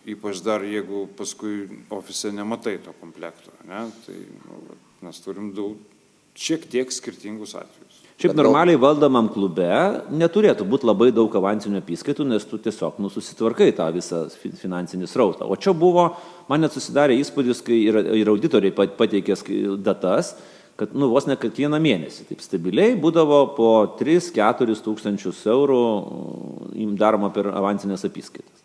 Ypač dar, jeigu paskui ofise nematai to komplekto, ne? Tai mes turim šiek tiek skirtingus atvejus. Šiaip normaliai valdomam klube neturėtų būti labai daug avansinių apskaitų, nes tu tiesiog susitvarkai tą visą finansinį srautą. O čia buvo, man net susidarė įspūdis, kai ir auditoriai pateikė datas, kad vos ne kiekvieną mėnesį. Taip stabiliai būdavo po 3-4 tūkstančius eurų daroma per avansinės apskaitas.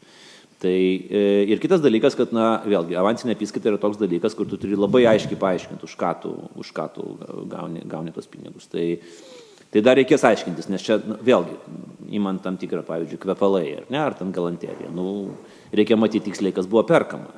Tai ir kitas dalykas, kad, vėlgi, avansinė apskaita yra toks dalykas, kur tu turi labai aiškiai paaiškinti, už ką tu gauni tos pinigus. Tai dar reikės aiškintis, nes čia, vėlgi, įmant tam tikrą, pavyzdžiui, kvepalai, ar ten galanterija, reikia matyti tiksliai, kas buvo perkama.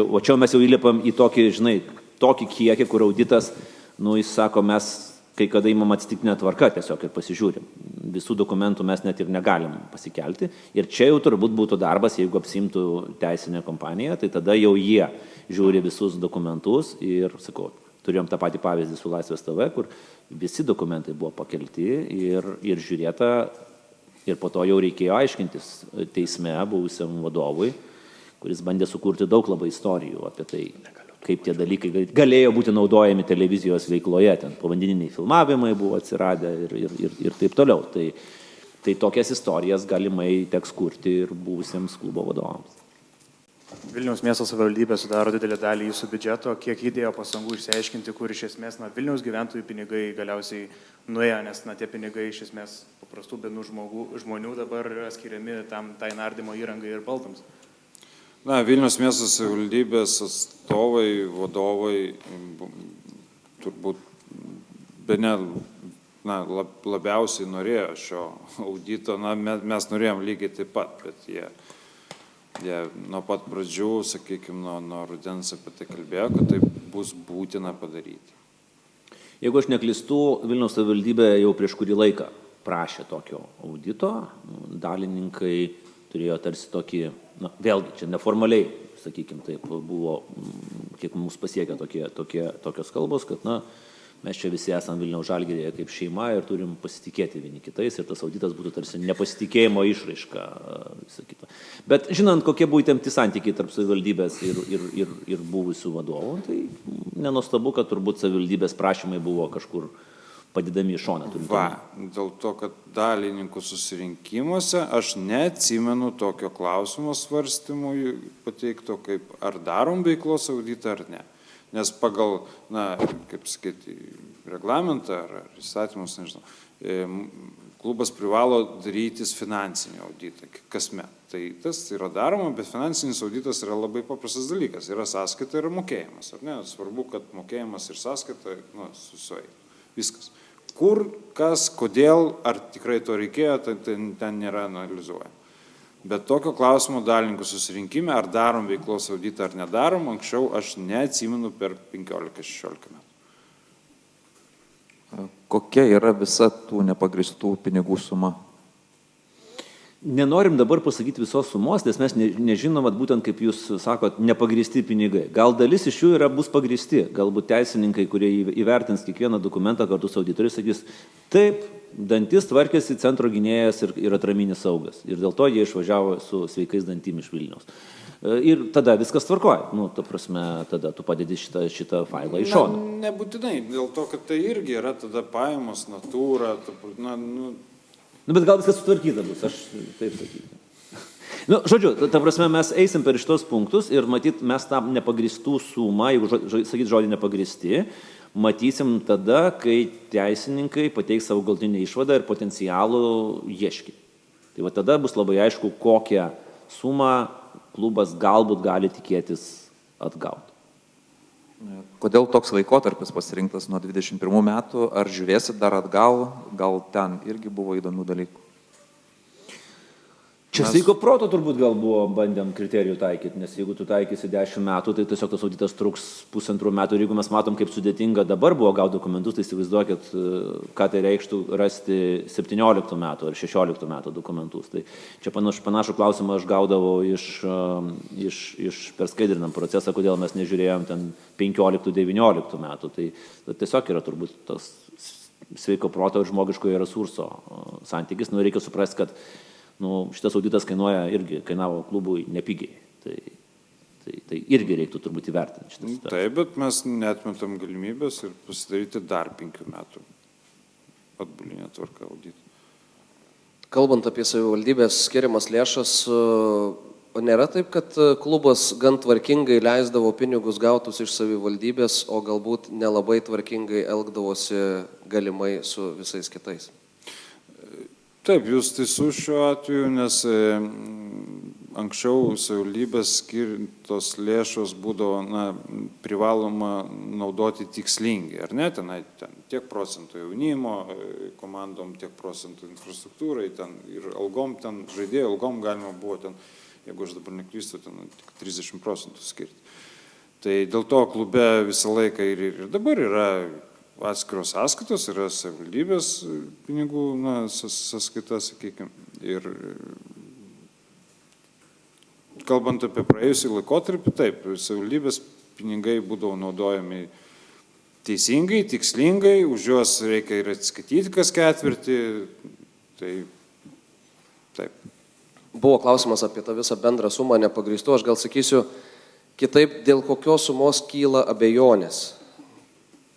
O čia mes jau įlipam į tokį kiekį, kur auditas, jis sako, mes kai kada įmam atsitiktinę tvarką tiesiog ir pasižiūrim. Visų dokumentų mes net ir negalim pasikelti. Ir čia jau turbūt būtų darbas, jeigu apsimtų teisinė kompanija, tai tada jau jie žiūri visus dokumentus ir, sakau, turėjom tą patį pavyzdį su Laisvės TV, kur visi dokumentai buvo pakelti ir žiūrėta, ir po to jau reikėjo aiškintis teisme buvusiam vadovui, kuris bandė sukurti daug labai istorijų apie tai, kaip tie dalykai galėjo būti naudojami televizijos veikloje, ten povandeniniai filmavimai buvo atsiradę ir taip toliau. Tai tokias istorijas galimai teks kurti ir buvusiems klubo vadovams. Vilniaus miesto savivaldybė sudaro didelį dalį jūsų biudžeto. Kiek įdėjo pasangų išsiaiškinti, kur iš esmės Vilniaus gyventojų pinigai galiausiai nuėjo, nes tie pinigai iš esmės paprastų benų žmonių dabar yra skiriami tai nardymo įrangai ir baldams. Vilniaus miesto savivaldybės atstovai, vadovai turbūt bene labiausiai norėjo šio audito. Mes norėjom lygiai taip pat, bet jie nuo pat pradžių, sakykime, nuo rudens apie tai kalbėjo, kad tai bus būtina padaryti. Jeigu aš neklystu, Vilniaus savivaldybė jau prieš kurį laiką prašė tokio audito, dalininkai turėjo tarsi tokį, vėlgi, čia neformaliai, sakykime, taip buvo, kiek mums pasiekia tokios kalbos, kad, mes čia visi esame Vilniaus Žalgiryje kaip šeima ir turim pasitikėti vieni kitais ir tas auditas būtų tarsi nepasitikėjimo išraiška, visą kitą. Bet žinant, kokie buvo įtempti santykiai tarp savivaldybės ir buvusių vadovų, tai nenuostabu, kad turbūt savivaldybės prašymai buvo kažkur padedami į šoną. Dėl to, kad dalininkų susirinkimuose aš neatsimenu tokio klausimo svarstymui pateikto, kaip ar darom veiklos auditą ar ne. Nes pagal, kaip sakyti, reglamentą ar įstatymus, nežinau, klubas privalo darytis finansinį auditą kasmet. Tai tas yra daroma, bet finansinis auditas yra labai paprastas dalykas. Yra sąskaita ir mokėjimas. Ar ne? Svarbu, kad mokėjimas ir sąskaita susieitų. Viskas. Kur, kas, kodėl, ar tikrai to reikėjo, ten nėra analizuojama. Bet tokio klausimo dalininkų susirinkime, ar darom veiklos auditą ar nedarom, anksčiau aš neatsimenu per 15-16 metų. Kokia yra visa tų nepagristų pinigų suma? Nenorim dabar pasakyti visos sumos, nes mes nežinom, būtent kaip jūs sakot, nepagristi pinigai. Gal dalis iš jų bus pagristi, galbūt teisininkai, kurie įvertins kiekvieną dokumentą kartu su auditoriais, sakys, taip, dantis tvarkėsi centro gynėjas ir atraminis saugas. Ir dėl to jie išvažiavo su sveikais dantim iš Vilniaus. Ir tada viskas tvarkoja. Ta prasme, tada tu padedi šitą failą į šoną. Nebūtinai, dėl to, kad tai irgi yra tada pajamos, natūra, bet gal viskas sutvarkyta bus, aš taip sakyčiau. Žodžiu, ta prasme, mes eisim per šitos punktus ir matyt, mes tą nepagristų sumą, jeigu sakyt žodį nepagristi, matysim tada, kai teisininkai pateiks savo galutinę išvadą ir potencialų ieškinį. Tai tada bus labai aišku, kokią sumą klubas galbūt gali tikėtis atgauti. Kodėl toks laikotarpis pasirinktas nuo 21 metų? Ar žiūrėsit dar atgal? Gal ten irgi buvo įdomių dalykų? Čia sveiko proto turbūt gal buvo bandėm kriterijų taikyti, nes jeigu tu taikysi 10 metų, tai tiesiog tas auditas truks 1,5 metų ir jeigu mes matom, kaip sudėtinga dabar buvo gauti dokumentus, tai įsivaizduokit, ką tai reikštų rasti 17 metų ar 16 metų dokumentus. Tai čia panašų klausimą aš gaudavau iš perskaidrinam procesą, kodėl mes nežiūrėjom ten 15-19 metų. Tai tiesiog yra turbūt tas sveiko proto ir žmogiškojo resurso santykis. Reikia suprasti, kad šitas auditas kainavo klubui nepigiai. Tai Tai irgi reiktų turbūt įvertinti šitą situaciją. Taip, bet mes netmetam galimybės ir pasidaryti dar 5 metų atbulinę tvarką auditą. Kalbant apie savivaldybės skiriamas lėšas, o nėra taip, kad klubas gan tvarkingai leisdavo pinigus gautus iš savivaldybės, o galbūt nelabai tvarkingai elgdavosi galimai su visais kitais? Taip, jūs teisus šiuo atveju, nes anksčiau savivaldybės skirtos lėšos būdavo privaloma naudoti tikslingai, ar ne? Ten tiek procentų jaunimo komandom, tiek procentų infrastruktūrai, ten ir algom, ten žaidėjų algom galima buvo ten, jeigu aš dabar neklystu, ten tik 30% skirti. Tai dėl to klube visą laiką ir dabar yra atskiros sąskaitos, yra savivaldybės pinigų sąskaita, sakykime. Ir kalbant apie praėjusį laikotarpį, taip, savivaldybės pinigai būdavo naudojami teisingai, tikslingai, už juos reikia ir atskaityti kas ketvirtį. Tai taip. Buvo klausimas apie tą visą bendrą sumą nepagrįstų, aš gal sakysiu kitaip, dėl kokios sumos kyla abejonės.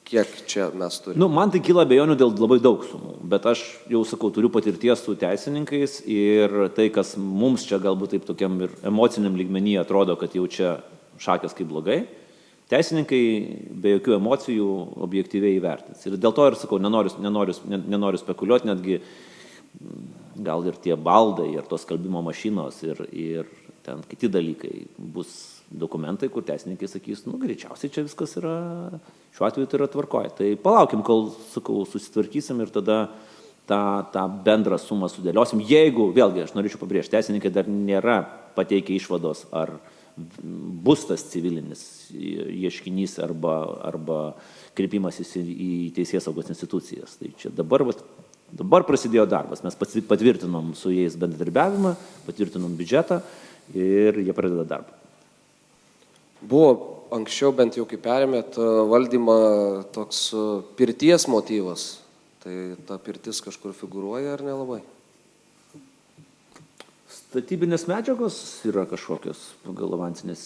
Kiek čia mes turime? Man tai kyla abejonių dėl labai daug sumų, bet aš jau sakau, turiu patirties su teisininkais ir tai, kas mums čia galbūt taip tokiam ir emociniam lygmenyje atrodo, kad jau čia šakės kaip blogai, teisininkai be jokių emocijų objektyviai įvertins. Ir dėl to ir sakau, nenoriu spekuliuoti, netgi gal ir tie baldai, ir tos skalbimo mašinos, ir ten kiti dalykai bus dokumentai, kur teisininkai sakys, greičiausiai čia viskas yra, šiuo atveju tai yra tvarkoje. Tai palaukim, kol, sakau, susitvarkysim ir tada tą bendrą sumą sudėliosim. Jeigu, vėlgi, aš norėčiau pabrėžti, teisininkai dar nėra pateikę išvados, ar bus tas civilinis ieškinys arba kreipimasis į teisėsaugos institucijas. Tai čia dabar prasidėjo darbas. Mes patvirtinom su jais bendradarbiavimą, patvirtinom biudžetą ir jie pradeda darbą. Buvo anksčiau, bent jau kai perėmėt valdymą, toks pirties motyvas. Tai ta pirtis kažkur figūruoja ar nelabai? Statybinės medžiagos yra kažkokios pagal avansinės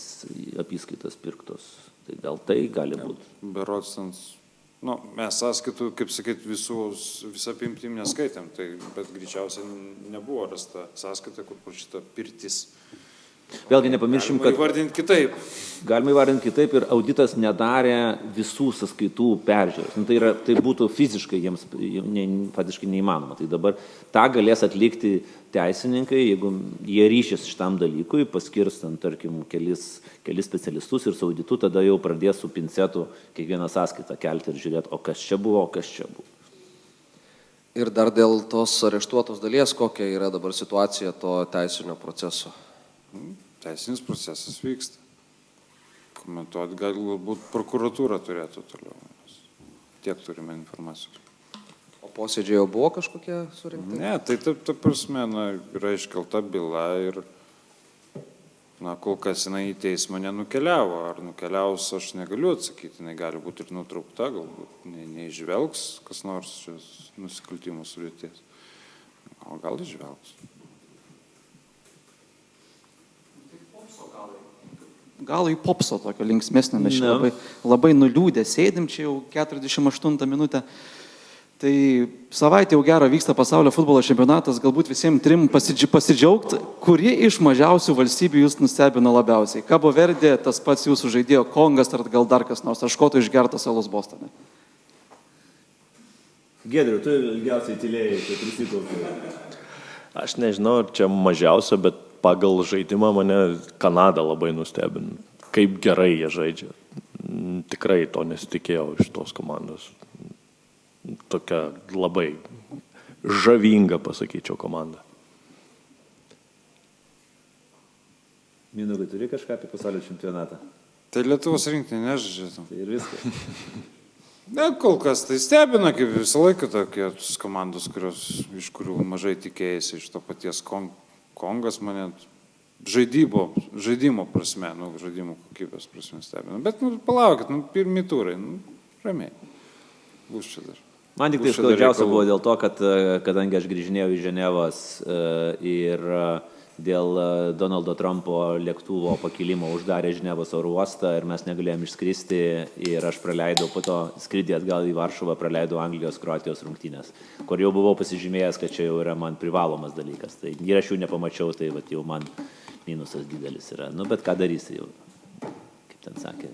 apyskaitas pirktos. Tai gal tai gali būti. Berods, mes sąskaitų, kaip sakyt, visą apimtim neskaitėm, bet greičiausiai nebuvo rasta sąskaita, kur parašyta pirtis. Vėlgi nepamiršim, kad galima įvardinti kitaip ir auditas nedarė visų sąskaitų peržiūros. Tai būtų fiziškai jiems faktiškai neįmanoma. Tai dabar tą galės atlikti teisininkai, jeigu jie ryšis šitam dalykui, paskirstant, tarkim, kelis specialistus ir su auditu, tada jau pradės su pincetu kiekvieną sąskaitą kelti ir žiūrėti, o kas čia buvo, o kas čia buvo. Ir dar dėl tos areštuotos dalies, kokia yra dabar situacija to teisinio proceso? Teisinis procesas vyksta. Komentuoti galbūt prokuratūra turėtų toliau. Tiek turime informacijos. O posėdžiai jau buvo kažkokie surinkti? Ne, tai ta prasme, yra iškelta byla ir kol kas jinai į teismą nenukeliavo. Ar nukeliaus, aš negaliu atsakyti, jinai gali būti ir nutraukta, galbūt neižvelgs kas nors nusikaltimų sudėties. O gal išvelgs. Gal į popso tokio linksmesnio, mes čia labai nuliūdę sėdim, čia jau 48 minutę. Tai savaitė jau gero vyksta pasaulio futbolo čempionatas, galbūt visiems trim pasidžiaugti, kuri iš mažiausių valstybių jūs nustebino labiausiai. Cabo Verde, tas pats jūsų žaidėjo Kongas, ar gal dar kas nors, ar škotų išgertas alus Bostone. Giedriu, tu ilgiausiai tylėjai, tai prisikaupė. Aš nežinau, ar čia mažiausia, bet pagal žaidimą mane Kanada labai nustebino. Kaip gerai jie žaidžia. Tikrai to nesitikėjau iš tos komandos. Tokia labai žavinga, pasakyčiau, komanda. Mindaugai, turi kažką apie pasaulio čempionatą? Tai Lietuvos rinktinė nežaidžia. Tai ir viskas. Ne, kol kas tai stebina, kaip visą laiką tokios komandos, iš kurių mažai tikėjasi, iš to paties Kongas mane žaidimo prasme, žaidimo kokybės prasme stebina. Bet palaukit, pirmi turai, ramiai. Bus čia dar. Man tik tai skaudžiausia buvo dėl to, kad kadangi aš grįžinėjau iš Ženevos ir dėl Donaldo Trumpo lėktuvo pakilimo uždarė Ženevos oro uostą ir mes negalėjom išskristi ir aš praleidau po to skrydį atgal į Varšuvą, praleidau Anglijos-Kroatijos rungtynės, kur jau buvau pasižymėjęs, kad čia jau yra man privalomas dalykas. Tai ir aš jų nepamačiau, tai vat, jau man minusas didelis yra. Nu, bet ką darysi jau, kaip ten sakė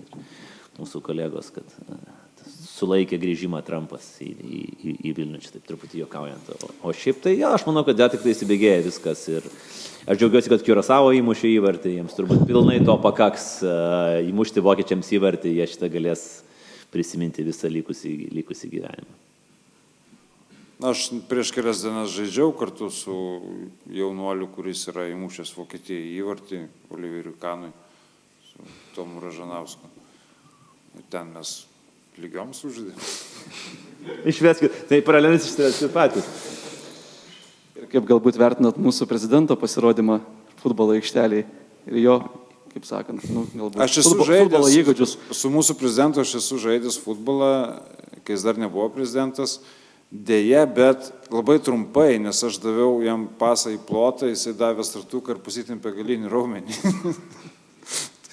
mūsų kolegos, kad sulaikė grįžimą Trumpas į Vilnių, čia taip truputį juokaujant. O šiaip tai, ja, aš manau, kad tik tai įsibėgėja viskas ir aš džiaugiuosi, kad Kiurasavo įmušė įvartį, jiems turbūt pilnai to pakaks įmušti vokiečiams įvartį, jie šitą galės prisiminti visą likusį gyvenimą. Aš prieš kelias dienas žaidžiau kartu su jaunuoliu, kuris yra įmušęs Vokietijai įvartį, Oliveriui Kanui, su Tomu Ražanausku. Ir ten mes lygiom sužaidėm. Išveskit, tai paralelis išveskit patys. Ir kaip galbūt vertinat mūsų prezidento pasirodymą futbolo aikšteliai ir jo, kaip sakant, galbūt Aš esu futbolo įgūdžius. su mūsų prezidentu, aš esu žaidęs futbolą, kai jis dar nebuvo prezidentas, dėja, bet labai trumpai, nes aš daviau jam pasą į plotą, jisai davė stratuką ir pasitempė galinį raumenį.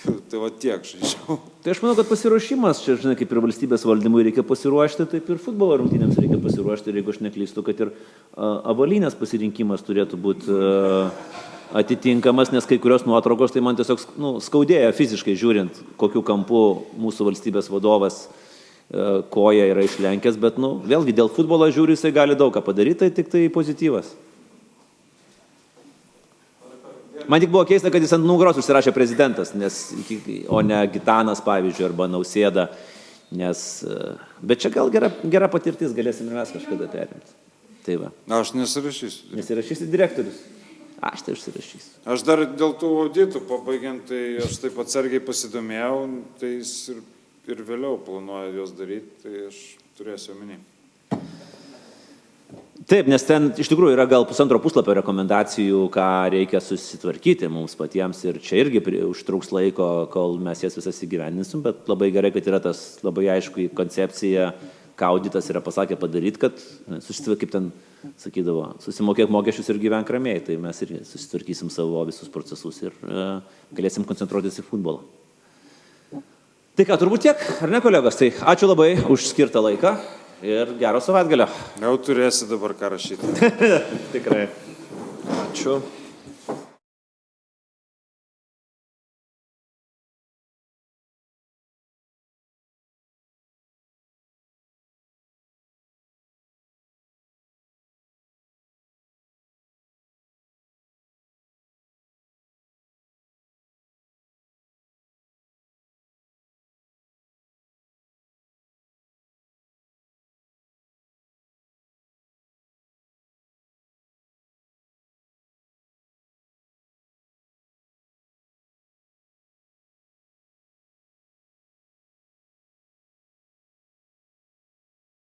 Tai va tiek žaidžiau. Tai aš manau, kad pasiruošimas, čia, žinai, kaip ir valstybės valdymui reikia pasiruošti, taip ir futbolo rungtynėms reikia pasiruošti, ir jeigu aš neklystu, kad ir avalynės pasirinkimas turėtų būti atitinkamas, nes kai kurios nuotraukos, tai man tiesiog skaudėjo fiziškai žiūrint, kokiu kampu mūsų valstybės vadovas koja yra išlenkęs, bet, vėlgi dėl futbolo žiūri, jisai gali daug ką padaryti, tai tik tai pozityvas. Man tik buvo keista, kad jis ant nugaros užsirašė prezidentas, o ne Gitanas, pavyzdžiui, arba Nausėda, bet čia gal gera patirtis, galėsim ir mes kažkada perimti. Tai va. Aš nesirašysiu. Nesirašysi direktorius? Aš tai užsirašysiu. Aš dar dėl tų auditų pabaigiant, tai aš taip atsargiai pasidomėjau, tai jis ir vėliau planuoja juos daryti, tai aš turėsiu omeny. Taip, nes ten iš tikrųjų yra gal 1,5 puslapio rekomendacijų, ką reikia susitvarkyti mums patiems ir čia irgi užtruks laiko, kol mes jas visas įgyvendinsim, bet labai gerai, kad yra tas labai aišku koncepcija, ką auditas yra pasakę padaryti, kad kaip ten sakydavo, susimokėk mokesčius ir gyvenk ramiai, tai mes ir susitvarkysim savo visus procesus ir galėsim koncentruotis į futbolą. Tai ką, turbūt tiek, ar ne, kolegos? Tai ačiū labai už skirtą laiką. Ir gero savaitgalio. Jau turėsi dabar ką rašyti. Tikrai. Ačiū.